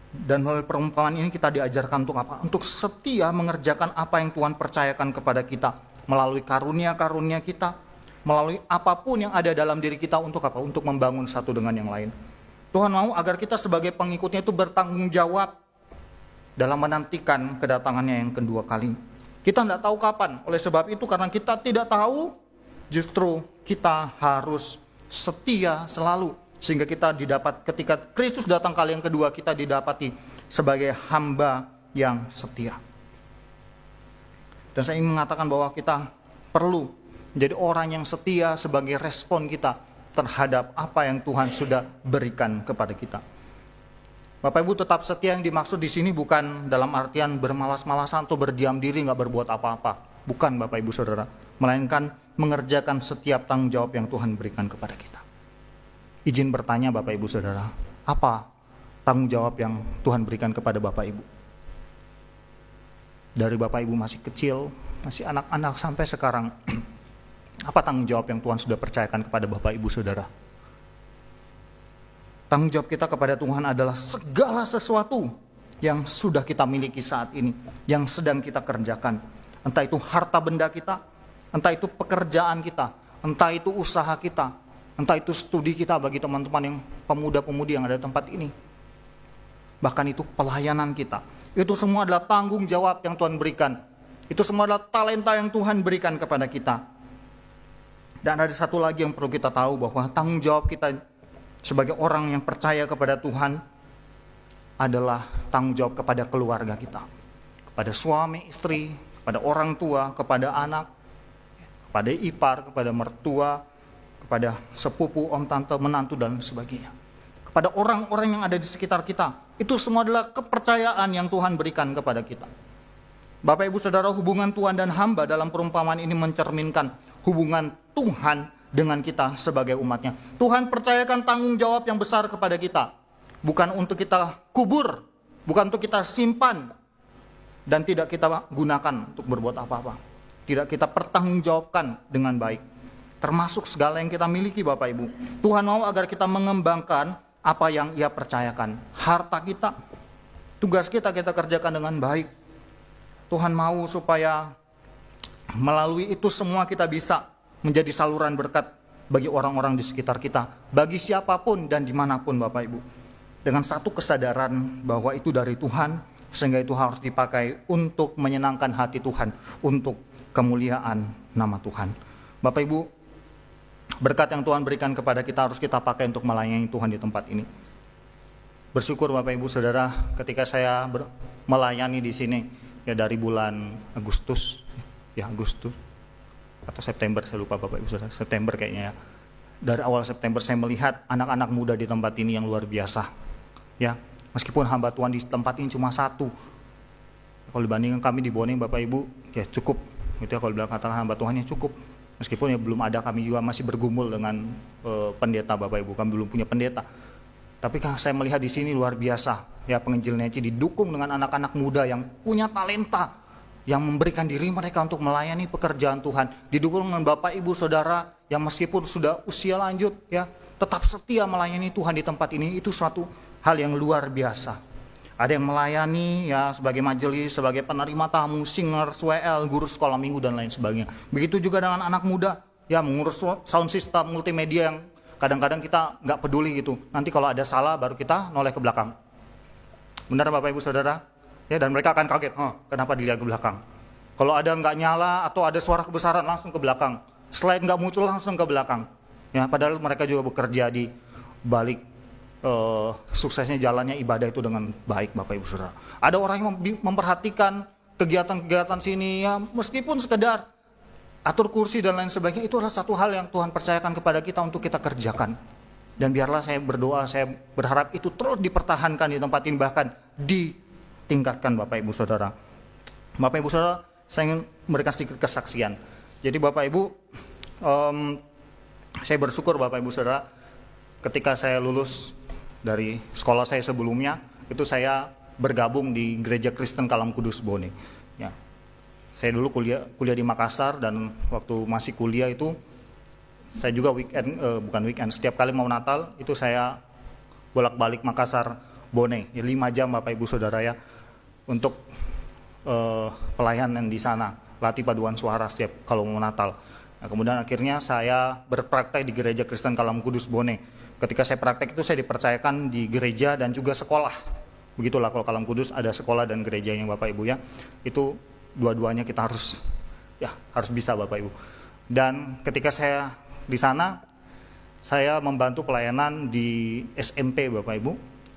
Dan melalui perumpamaan ini kita diajarkan untuk apa? Untuk setia mengerjakan apa yang Tuhan percayakan kepada kita. Melalui karunia-karunia kita, melalui apapun yang ada dalam diri kita untuk apa? Untuk membangun satu dengan yang lain. Tuhan mau agar kita sebagai pengikutnya itu bertanggung jawab dalam menantikan kedatangannya yang kedua kali. Kita tidak tahu kapan. Oleh sebab itu karena kita tidak tahu, justru kita harus setia selalu. Sehingga kita didapat ketika Kristus datang kali yang kedua, kita didapati sebagai hamba yang setia. Dan saya ingin mengatakan bahwa kita perlu menjadi orang yang setia sebagai respon kita terhadap apa yang Tuhan sudah berikan kepada kita. Bapak Ibu, tetap setia yang dimaksud di sini bukan dalam artian bermalas-malasan atau berdiam diri nggak berbuat apa-apa. Bukan Bapak Ibu Saudara, melainkan mengerjakan setiap tanggung jawab yang Tuhan berikan kepada kita. Izin bertanya Bapak Ibu Saudara, apa tanggung jawab yang Tuhan berikan kepada Bapak Ibu? Dari Bapak Ibu masih kecil, masih anak-anak sampai sekarang, apa tanggung jawab yang Tuhan sudah percayakan kepada Bapak Ibu Saudara? Tanggung jawab kita kepada Tuhan adalah segala sesuatu yang sudah kita miliki saat ini, yang sedang kita kerjakan. Entah itu harta benda kita, entah itu pekerjaan kita, entah itu usaha kita, entah itu studi kita bagi teman-teman yang pemuda-pemudi yang ada di tempat ini. Bahkan itu pelayanan kita. Itu semua adalah tanggung jawab yang Tuhan berikan. Itu semua adalah talenta yang Tuhan berikan kepada kita. Dan ada satu lagi yang perlu kita tahu, bahwa tanggung jawab kita sebagai orang yang percaya kepada Tuhan adalah tanggung jawab kepada keluarga kita. Kepada suami, istri, kepada orang tua, kepada anak, kepada ipar, kepada mertua, kepada sepupu, om, tante, menantu, dan sebagainya. Kepada orang-orang yang ada di sekitar kita. Itu semua adalah kepercayaan yang Tuhan berikan kepada kita. Bapak Ibu Saudara, hubungan Tuhan dan hamba dalam perumpamaan ini mencerminkan hubungan Tuhan dengan kita sebagai umatnya. Tuhan percayakan tanggung jawab yang besar kepada kita. Bukan untuk kita kubur, bukan untuk kita simpan, dan tidak kita gunakan untuk berbuat apa-apa. Tidak kita pertanggungjawabkan dengan baik. Termasuk segala yang kita miliki Bapak Ibu. Tuhan mau agar kita mengembangkan apa yang Ia percayakan. Harta kita, tugas kita kerjakan dengan baik. Tuhan mau supaya melalui itu semua kita bisa menjadi saluran berkat bagi orang-orang di sekitar kita, bagi siapapun dan dimanapun Bapak Ibu. Dengan satu kesadaran bahwa itu dari Tuhan, sehingga itu harus dipakai untuk menyenangkan hati Tuhan, untuk kemuliaan nama Tuhan. Bapak Ibu, berkat yang Tuhan berikan kepada kita harus kita pakai untuk melayani Tuhan di tempat ini. Bersyukur Bapak Ibu Saudara, ketika saya melayani di sini, ya dari bulan Agustus atau September, saya lupa Bapak Ibu Saudara, September kayaknya ya. Dari awal September saya melihat anak-anak muda di tempat ini yang luar biasa. Ya, meskipun hamba Tuhan di tempat ini cuma satu. Kalau dibandingkan kami di Boning Bapak Ibu, ya cukup Gitu ya, kalau bilang katakan hamba Tuhan yang cukup. Meskipun ya belum ada, kami juga masih bergumul dengan pendeta Bapak Ibu, kami belum punya pendeta. Tapi kan saya melihat di sini luar biasa, ya penginjil Neci didukung dengan anak-anak muda yang punya talenta, yang memberikan diri mereka untuk melayani pekerjaan Tuhan. Didukung dengan Bapak Ibu Saudara yang meskipun sudah usia lanjut, ya tetap setia melayani Tuhan di tempat ini. Itu suatu hal yang luar biasa. Ada yang melayani ya sebagai majelis, sebagai penerima tamu, singer, WL, guru sekolah minggu dan lain sebagainya. Begitu juga dengan anak muda ya mengurus sound system, multimedia yang kadang-kadang kita nggak peduli gitu. Nanti kalau ada salah baru kita noleh ke belakang. Benar Bapak Ibu Saudara? Ya, dan mereka akan kaget, kenapa dilihat ke belakang? Kalau ada nggak nyala atau ada suara kebesaran langsung ke belakang. Slide nggak muncul langsung ke belakang. Ya, padahal mereka juga bekerja di balik suksesnya jalannya ibadah itu dengan baik Bapak Ibu Saudara. Ada orang yang memperhatikan kegiatan-kegiatan sini ya meskipun sekedar atur kursi dan lain sebagainya, itu adalah satu hal yang Tuhan percayakan kepada kita untuk kita kerjakan. Dan biarlah saya berdoa, saya berharap itu terus dipertahankan di tempat ini, bahkan ditingkatkan Bapak Ibu Saudara. Bapak Ibu Saudara, saya ingin memberikan sedikit kesaksian. Jadi Bapak Ibu, saya bersyukur Bapak Ibu Saudara, ketika saya lulus dari sekolah saya sebelumnya, itu saya bergabung di Gereja Kristen Kalam Kudus Bone. Ya. Saya dulu kuliah di Makassar, dan waktu masih kuliah itu saya juga setiap kali mau Natal itu saya bolak-balik Makassar Bone, ya 5 jam Bapak Ibu Saudara ya, untuk pelayanan di sana, latih paduan suara setiap kalau mau Natal. Nah, kemudian akhirnya saya berpraktek di Gereja Kristen Kalam Kudus Bone. Ketika saya praktek itu saya dipercayakan di gereja dan juga sekolah. Begitulah kalau Kalam Kudus ada sekolah dan gerejanya Bapak Ibu ya. Itu dua-duanya kita harus bisa Bapak Ibu. Dan ketika saya di sana, saya membantu pelayanan di SMP Bapak Ibu,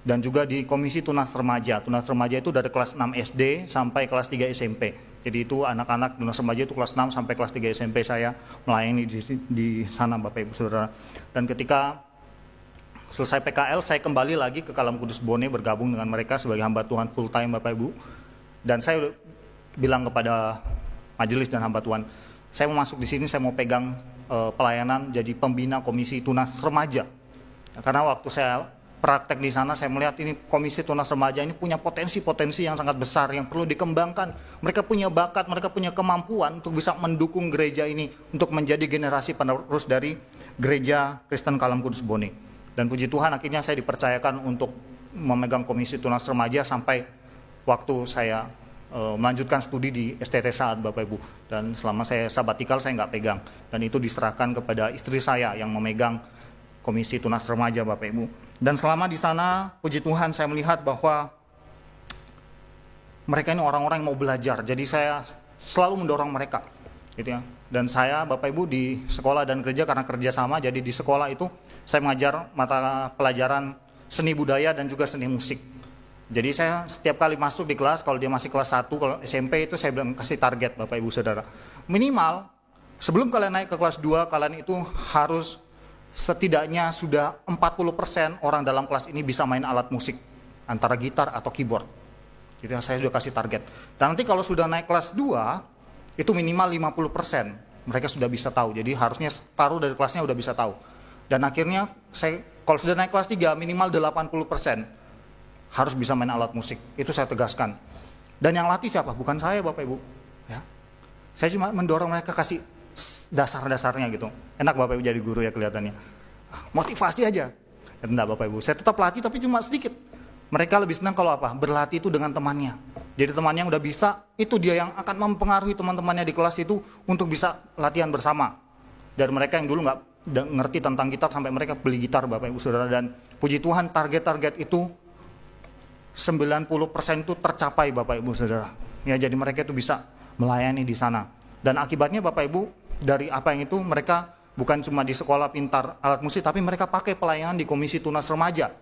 dan juga di Komisi Tunas Remaja. Tunas Remaja itu dari kelas 6 SD sampai kelas 3 SMP. Jadi itu anak-anak Tunas Remaja itu kelas 6 sampai kelas 3 SMP saya melayani di sana Bapak Ibu Saudara. Dan ketika selesai PKL, saya kembali lagi ke Kalam Kudus Bone, bergabung dengan mereka sebagai hamba Tuhan full time Bapak Ibu. Dan saya udah bilang kepada majelis dan hamba Tuhan, saya mau masuk di sini, saya mau pegang pelayanan jadi pembina Komisi Tunas Remaja. Karena waktu saya praktek di sana, saya melihat ini Komisi Tunas Remaja ini punya potensi-potensi yang sangat besar yang perlu dikembangkan. Mereka punya bakat, mereka punya kemampuan untuk bisa mendukung gereja ini untuk menjadi generasi penerus dari Gereja Kristen Kalam Kudus Bone. Dan puji Tuhan akhirnya saya dipercayakan untuk memegang Komisi Tunas Remaja sampai waktu saya melanjutkan studi di STT Saat Bapak Ibu. Dan selama saya sabatikal saya nggak pegang. Dan itu diserahkan kepada istri saya yang memegang Komisi Tunas Remaja Bapak Ibu. Dan selama di sana puji Tuhan saya melihat bahwa mereka ini orang-orang yang mau belajar. Jadi saya selalu mendorong mereka. Gitu ya. Dan saya Bapak Ibu di sekolah dan gereja karena kerjasama, jadi di sekolah itu saya mengajar mata pelajaran seni budaya dan juga seni musik. Jadi saya setiap kali masuk di kelas, kalau dia masih kelas 1, kalau SMP itu saya bilang kasih target Bapak Ibu Saudara. Minimal sebelum kalian naik ke kelas 2, kalian itu harus setidaknya sudah 40% orang dalam kelas ini bisa main alat musik, antara gitar atau keyboard. Gitu ya, saya sudah kasih target. Dan nanti kalau sudah naik kelas 2, itu minimal 50% mereka sudah bisa tahu. Jadi harusnya separuh dari kelasnya udah bisa tahu. Dan akhirnya saya kalau sudah naik kelas 3 minimal 80% harus bisa main alat musik. Itu saya tegaskan. Dan yang latih siapa? Bukan saya Bapak Ibu. Ya. Saya cuma mendorong mereka kasih dasar-dasarnya gitu. Enak Bapak Ibu jadi guru ya kelihatannya. Motivasi aja. Ya, enggak Bapak Ibu. Saya tetap latih tapi cuma sedikit. Mereka lebih senang kalau apa? Berlatih itu dengan temannya. Jadi temannya yang udah bisa, itu dia yang akan mempengaruhi teman-temannya di kelas itu untuk bisa latihan bersama. Dari mereka yang dulu nggak ngerti tentang gitar sampai mereka beli gitar Bapak Ibu Saudara. Dan puji Tuhan target-target itu 90% itu tercapai Bapak Ibu Saudara. Ya, jadi mereka itu bisa melayani di sana. Dan akibatnya Bapak Ibu dari apa yang itu mereka bukan cuma di sekolah pintar alat musik, tapi mereka pakai pelayanan di Komisi Tunas Remaja.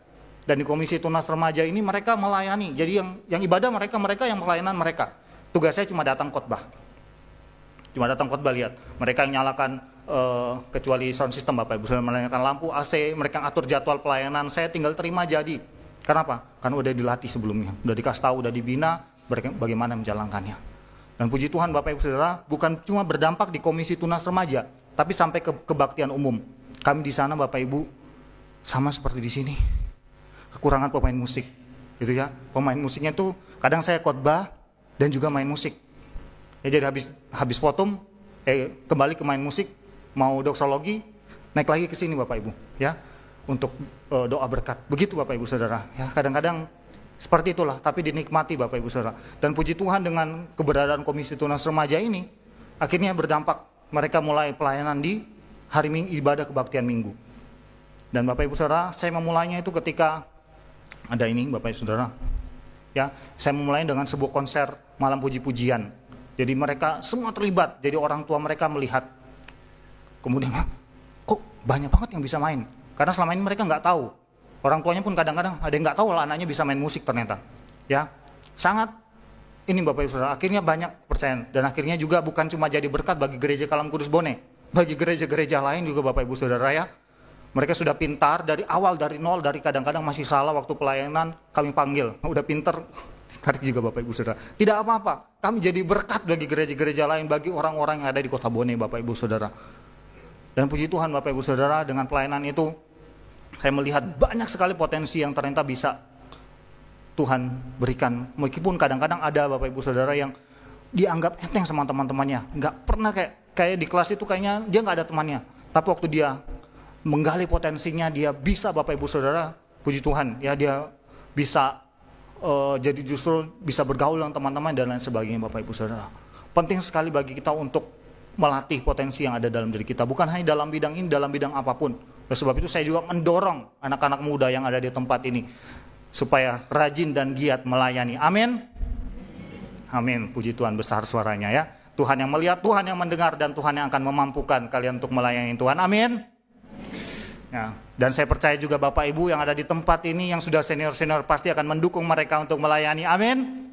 Dan di Komisi Tunas Remaja ini mereka melayani. Jadi yang ibadah mereka yang pelayanan mereka. Tugas saya cuma datang khotbah. Cuma datang khotbah, lihat. Mereka yang nyalakan kecuali sound system Bapak Ibu, sudah menyalakan lampu AC, mereka atur jadwal pelayanan, saya tinggal terima jadi. Kenapa? Karena udah dilatih sebelumnya, udah dikasih tahu, udah dibina bagaimana menjalankannya. Dan puji Tuhan Bapak Ibu Saudara, bukan cuma berdampak di Komisi Tunas Remaja, tapi sampai ke kebaktian umum. Kami di sana Bapak Ibu sama seperti di sini. Kekurangan pemain musik, gitu ya. Pemain musiknya tuh kadang saya khotbah dan juga main musik. Ya jadi habis potom kembali ke main musik, mau doksologi, naik lagi ke sini Bapak Ibu, ya. Untuk doa berkat. Begitu Bapak Ibu Saudara. Ya, kadang-kadang seperti itulah, tapi dinikmati Bapak Ibu Saudara. Dan puji Tuhan dengan keberadaan Komisi Tunas Remaja ini, akhirnya berdampak. Mereka mulai pelayanan di hari Minggu, ibadah kebaktian Minggu. Dan Bapak Ibu Saudara, saya memulainya itu ketika ada ini Bapak Ibu Saudara. Ya, saya memulai dengan sebuah konser malam puji-pujian. Jadi mereka semua terlibat, jadi orang tua mereka melihat. Kemudian, kok banyak banget yang bisa main? Karena selama ini mereka nggak tahu. Orang tuanya pun kadang-kadang ada yang nggak tahu lah anaknya bisa main musik ternyata. Ya, sangat ini Bapak Ibu Saudara. Akhirnya banyak kepercayaan dan akhirnya juga bukan cuma jadi berkat bagi gereja Kalam Kudus Bone, bagi gereja-gereja lain juga Bapak Ibu Saudara ya. Mereka sudah pintar dari awal, dari nol, dari kadang-kadang masih salah waktu pelayanan kami panggil. Udah pintar, tarik juga Bapak Ibu Saudara. Tidak apa-apa, kami jadi berkat bagi gereja-gereja lain, bagi orang-orang yang ada di kota Bone Bapak Ibu Saudara. Dan puji Tuhan Bapak Ibu Saudara, dengan pelayanan itu saya melihat banyak sekali potensi yang ternyata bisa Tuhan berikan. Meskipun kadang-kadang ada Bapak Ibu Saudara yang dianggap enteng sama teman-temannya. Nggak pernah kayak di kelas itu kayaknya dia nggak ada temannya. Tapi waktu dia menggali potensinya, dia bisa Bapak Ibu Saudara, puji Tuhan. Ya dia bisa jadi justru bisa bergaul dengan teman-teman dan lain sebagainya Bapak Ibu Saudara. Penting sekali bagi kita untuk melatih potensi yang ada dalam diri kita. Bukan hanya dalam bidang ini, dalam bidang apapun. Oleh sebab itu saya juga mendorong anak-anak muda yang ada di tempat ini supaya rajin dan giat melayani. Amin. Amin. Puji Tuhan, besar suaranya ya. Tuhan yang melihat, Tuhan yang mendengar, dan Tuhan yang akan memampukan kalian untuk melayani Tuhan. Amin. Ya, dan saya percaya juga Bapak Ibu yang ada di tempat ini yang sudah senior-senior pasti akan mendukung mereka untuk melayani. Amin.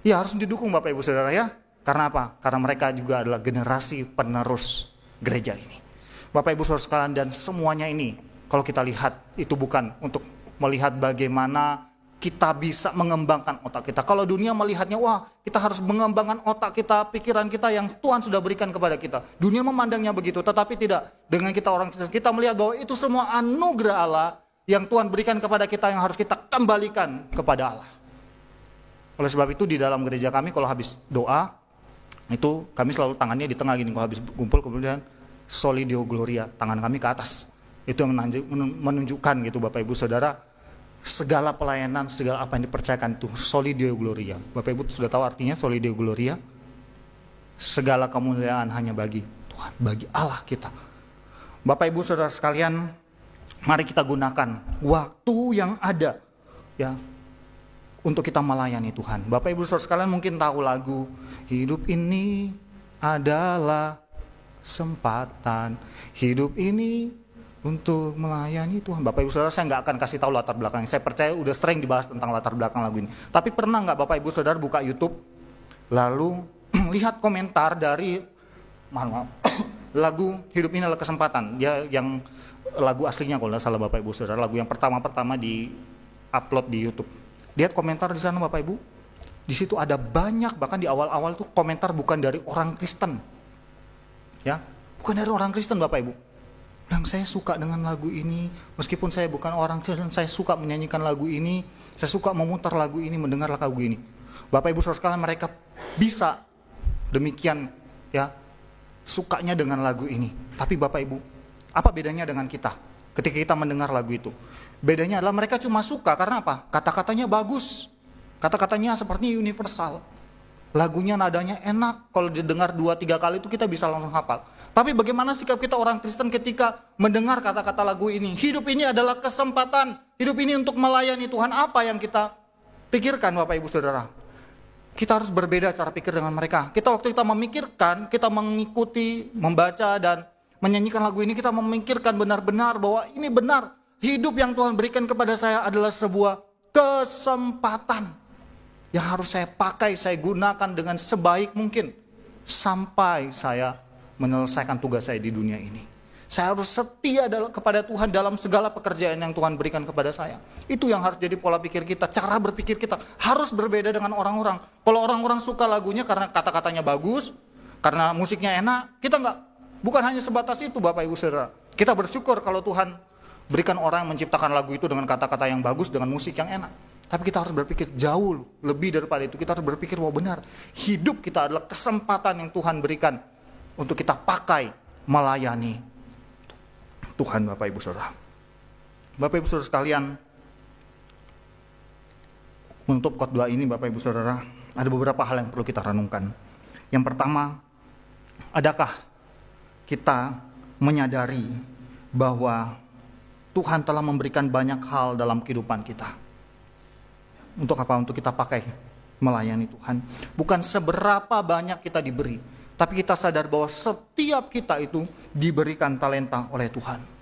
Ya, harus didukung Bapak Ibu Saudara ya. Karena apa? Karena mereka juga adalah generasi penerus gereja ini. Bapak Ibu Saudara sekalian, dan semuanya ini kalau kita lihat itu bukan untuk melihat bagaimana kita bisa mengembangkan otak kita. Kalau dunia melihatnya, wah kita harus mengembangkan otak kita, pikiran kita yang Tuhan sudah berikan kepada kita. Dunia memandangnya begitu, tetapi tidak. Dengan kita orang Kristen, kita melihat bahwa itu semua anugerah Allah yang Tuhan berikan kepada kita yang harus kita kembalikan kepada Allah. Oleh sebab itu di dalam gereja kami kalau habis doa, itu kami selalu tangannya di tengah gini, kalau habis kumpul kemudian Soli Deo Gloria, tangan kami ke atas. Itu yang menunjukkan gitu Bapak Ibu Saudara, segala pelayanan, segala apa yang dipercayakan itu Soli Deo Gloria. Bapak Ibu sudah tahu artinya Soli Deo Gloria? Segala kemuliaan hanya bagi Tuhan, bagi Allah kita. Bapak Ibu Saudara sekalian, mari kita gunakan waktu yang ada ya untuk kita melayani Tuhan. Bapak Ibu Saudara sekalian mungkin tahu lagu Hidup Ini Adalah Kesempatan, hidup ini untuk melayani Tuhan. Bapak Ibu Saudara, saya nggak akan kasih tahu latar belakang. Saya percaya udah sering dibahas tentang latar belakang lagu ini. Tapi pernah nggak Bapak Ibu Saudara buka YouTube lalu lihat komentar dari lagu Hidup Ini Adalah Kesempatan? Dia yang lagu aslinya kalau nggak salah Bapak Ibu Saudara, lagu yang pertama di upload di YouTube. Lihat komentar di sana Bapak Ibu. Di situ ada banyak, bahkan di awal-awal tuh komentar bukan dari orang Kristen. Ya, bukan dari orang Kristen Bapak Ibu. Dan saya suka dengan lagu ini, meskipun saya bukan orang Kristen, saya suka menyanyikan lagu ini, saya suka memutar lagu ini, mendengar lagu ini. Bapak Ibu Saudara sekalian, mereka bisa demikian ya, sukanya dengan lagu ini. Tapi Bapak Ibu, apa bedanya dengan kita ketika kita mendengar lagu itu? Bedanya adalah mereka cuma suka karena apa? Kata-katanya bagus, kata-katanya sepertinya universal. Lagunya nadanya enak, kalau didengar 2-3 kali itu kita bisa langsung hafal. Tapi bagaimana sikap kita orang Kristen ketika mendengar kata-kata lagu ini? Hidup ini adalah kesempatan, hidup ini untuk melayani Tuhan. Apa yang kita pikirkan Bapak Ibu Saudara? Kita harus berbeda cara pikir dengan mereka. Kita waktu kita memikirkan, kita mengikuti, membaca dan menyanyikan lagu ini, kita memikirkan benar-benar bahwa ini benar. Hidup yang Tuhan berikan kepada saya adalah sebuah kesempatan yang harus saya pakai, saya gunakan dengan sebaik mungkin sampai saya menyelesaikan tugas saya di dunia ini. Saya harus setia kepada Tuhan dalam segala pekerjaan yang Tuhan berikan kepada saya. Itu yang harus jadi pola pikir kita, cara berpikir kita harus berbeda dengan orang-orang. Kalau orang-orang suka lagunya karena kata-katanya bagus, karena musiknya enak, kita enggak. Bukan hanya sebatas itu Bapak Ibu Saudara. Kita bersyukur kalau Tuhan berikan orang yang menciptakan lagu itu dengan kata-kata yang bagus, dengan musik yang enak. Tapi kita harus berpikir jauh lebih daripada itu. Kita harus berpikir bahwa benar, hidup kita adalah kesempatan yang Tuhan berikan untuk kita pakai melayani Tuhan Bapak Ibu Saudara. Bapak Ibu Saudara sekalian, untuk khotbah ini Bapak Ibu Saudara, ada beberapa hal yang perlu kita renungkan. Yang pertama, adakah kita menyadari bahwa Tuhan telah memberikan banyak hal dalam kehidupan kita? Untuk apa? Untuk kita pakai melayani Tuhan. Bukan seberapa banyak kita diberi, tapi kita sadar bahwa setiap kita itu diberikan talenta oleh Tuhan.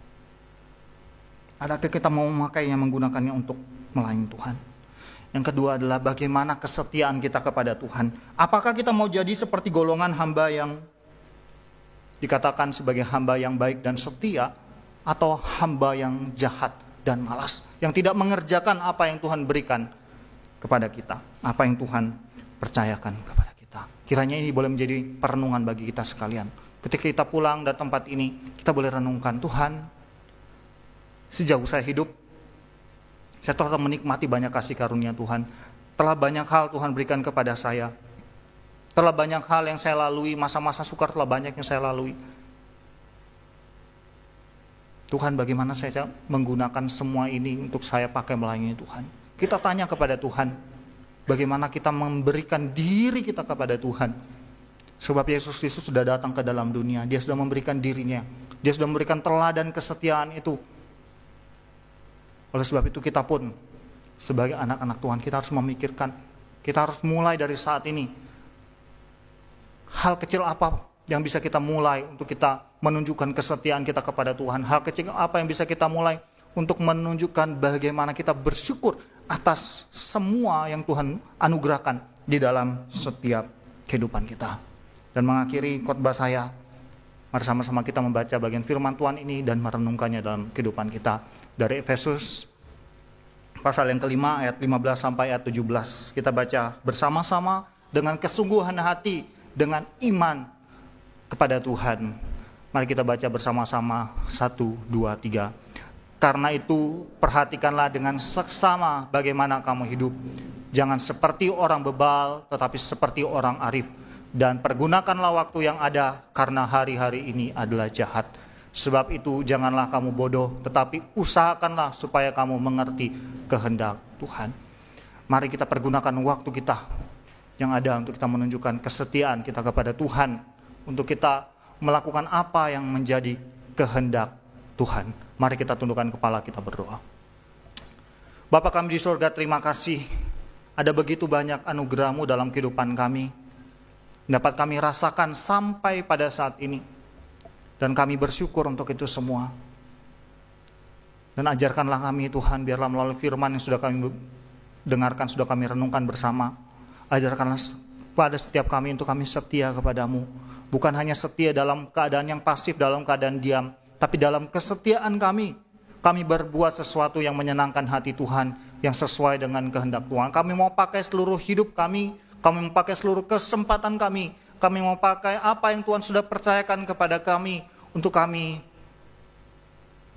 Adakah kita mau memakainya, menggunakannya untuk melayani Tuhan? Yang kedua adalah bagaimana kesetiaan kita kepada Tuhan. Apakah kita mau jadi seperti golongan hamba yang dikatakan sebagai hamba yang baik dan setia, atau hamba yang jahat dan malas, yang tidak mengerjakan apa yang Tuhan berikan kepada kita, apa yang Tuhan percayakan kepada kita. Kiranya ini boleh menjadi perenungan bagi kita sekalian. Ketika kita pulang dari tempat ini, kita boleh renungkan, Tuhan, sejauh saya hidup, saya telah menikmati banyak kasih karunia Tuhan. Telah banyak hal Tuhan berikan kepada saya. Telah banyak hal yang saya lalui, masa-masa sukar telah banyak yang saya lalui. Tuhan, bagaimana saya menggunakan semua ini untuk saya pakai melayani Tuhan? Kita tanya kepada Tuhan, bagaimana kita memberikan diri kita kepada Tuhan. Sebab Yesus Kristus sudah datang ke dalam dunia, Dia sudah memberikan dirinya, Dia sudah memberikan teladan kesetiaan itu. Oleh sebab itu kita pun sebagai anak-anak Tuhan, kita harus memikirkan, kita harus mulai dari saat ini. Hal kecil apa yang bisa kita mulai untuk kita menunjukkan kesetiaan kita kepada Tuhan? Hal kecil apa yang bisa kita mulai untuk menunjukkan bagaimana kita bersyukur atas semua yang Tuhan anugerahkan di dalam setiap kehidupan kita? Dan mengakhiri khotbah saya, mari sama-sama kita membaca bagian firman Tuhan ini dan merenungkannya dalam kehidupan kita. Dari Efesus pasal yang kelima ayat 15 sampai ayat 17. Kita baca bersama-sama dengan kesungguhan hati, dengan iman kepada Tuhan. Mari kita baca bersama-sama 1, 2, 3. Karena itu perhatikanlah dengan seksama bagaimana kamu hidup. Jangan seperti orang bebal, tetapi seperti orang arif. Dan pergunakanlah waktu yang ada, karena hari-hari ini adalah jahat. Sebab itu janganlah kamu bodoh, tetapi usahakanlah supaya kamu mengerti kehendak Tuhan. Mari kita pergunakan waktu kita yang ada untuk kita menunjukkan kesetiaan kita kepada Tuhan, untuk kita melakukan apa yang menjadi kehendak Tuhan. Mari kita tundukkan kepala, kita berdoa. Bapa kami di surga, terima kasih. Ada begitu banyak anugerah-Mu dalam kehidupan kami, dapat kami rasakan sampai pada saat ini. Dan kami bersyukur untuk itu semua. Dan ajarkanlah kami Tuhan, biarlah melalui firman yang sudah kami dengarkan, sudah kami renungkan bersama. Ajarkanlah pada setiap kami untuk kami setia kepada-Mu. Bukan hanya setia dalam keadaan yang pasif, dalam keadaan diam, tapi dalam kesetiaan kami berbuat sesuatu yang menyenangkan hati Tuhan, yang sesuai dengan kehendak Tuhan. Kami mau pakai seluruh hidup kami mau pakai seluruh kesempatan kami mau pakai apa yang Tuhan sudah percayakan kepada kami, untuk kami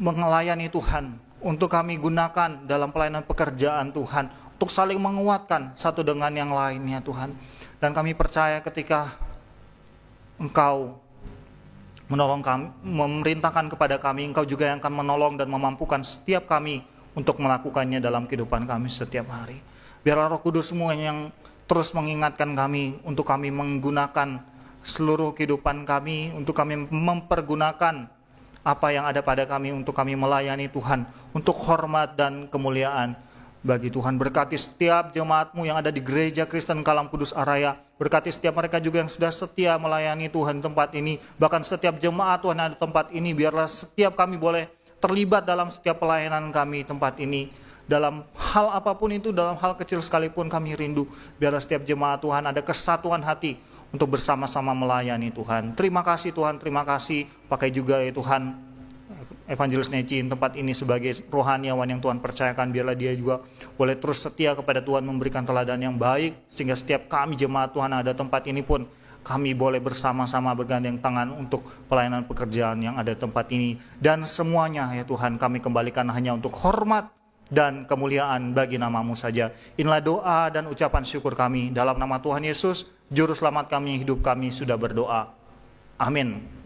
melayani Tuhan, untuk kami gunakan dalam pelayanan pekerjaan Tuhan, untuk saling menguatkan satu dengan yang lainnya Tuhan. Dan kami percaya ketika Engkau menolong kami, memerintahkan kepada kami, Engkau juga yang akan menolong dan memampukan setiap kami untuk melakukannya dalam kehidupan kami setiap hari. Biarlah Roh Kudus-Mu yang terus mengingatkan kami untuk kami menggunakan seluruh kehidupan kami, untuk kami mempergunakan apa yang ada pada kami untuk kami melayani Tuhan, untuk hormat dan kemuliaan bagi Tuhan. Berkati setiap jemaat-Mu yang ada di Gereja Kristen Kalam Kudus Araya. Berkati setiap mereka juga yang sudah setia melayani Tuhan tempat ini. Bahkan setiap jemaat Tuhan yang ada tempat ini, biarlah setiap kami boleh terlibat dalam setiap pelayanan kami tempat ini. Dalam hal apapun itu, dalam hal kecil sekalipun kami rindu. Biarlah setiap jemaat Tuhan ada kesatuan hati untuk bersama-sama melayani Tuhan. Terima kasih Tuhan, terima kasih. Pakai juga ya Tuhan Evangelis Necin tempat ini sebagai rohaniawan yang Tuhan percayakan. Biarlah dia juga boleh terus setia kepada Tuhan, memberikan teladan yang baik, sehingga setiap kami jemaat Tuhan ada tempat ini pun kami boleh bersama-sama bergandeng tangan untuk pelayanan pekerjaan yang ada di tempat ini. Dan semuanya ya Tuhan kami kembalikan hanya untuk hormat dan kemuliaan bagi nama-Mu saja. Inilah doa dan ucapan syukur kami dalam nama Tuhan Yesus, Juru Selamat kami, hidup kami sudah berdoa. Amin.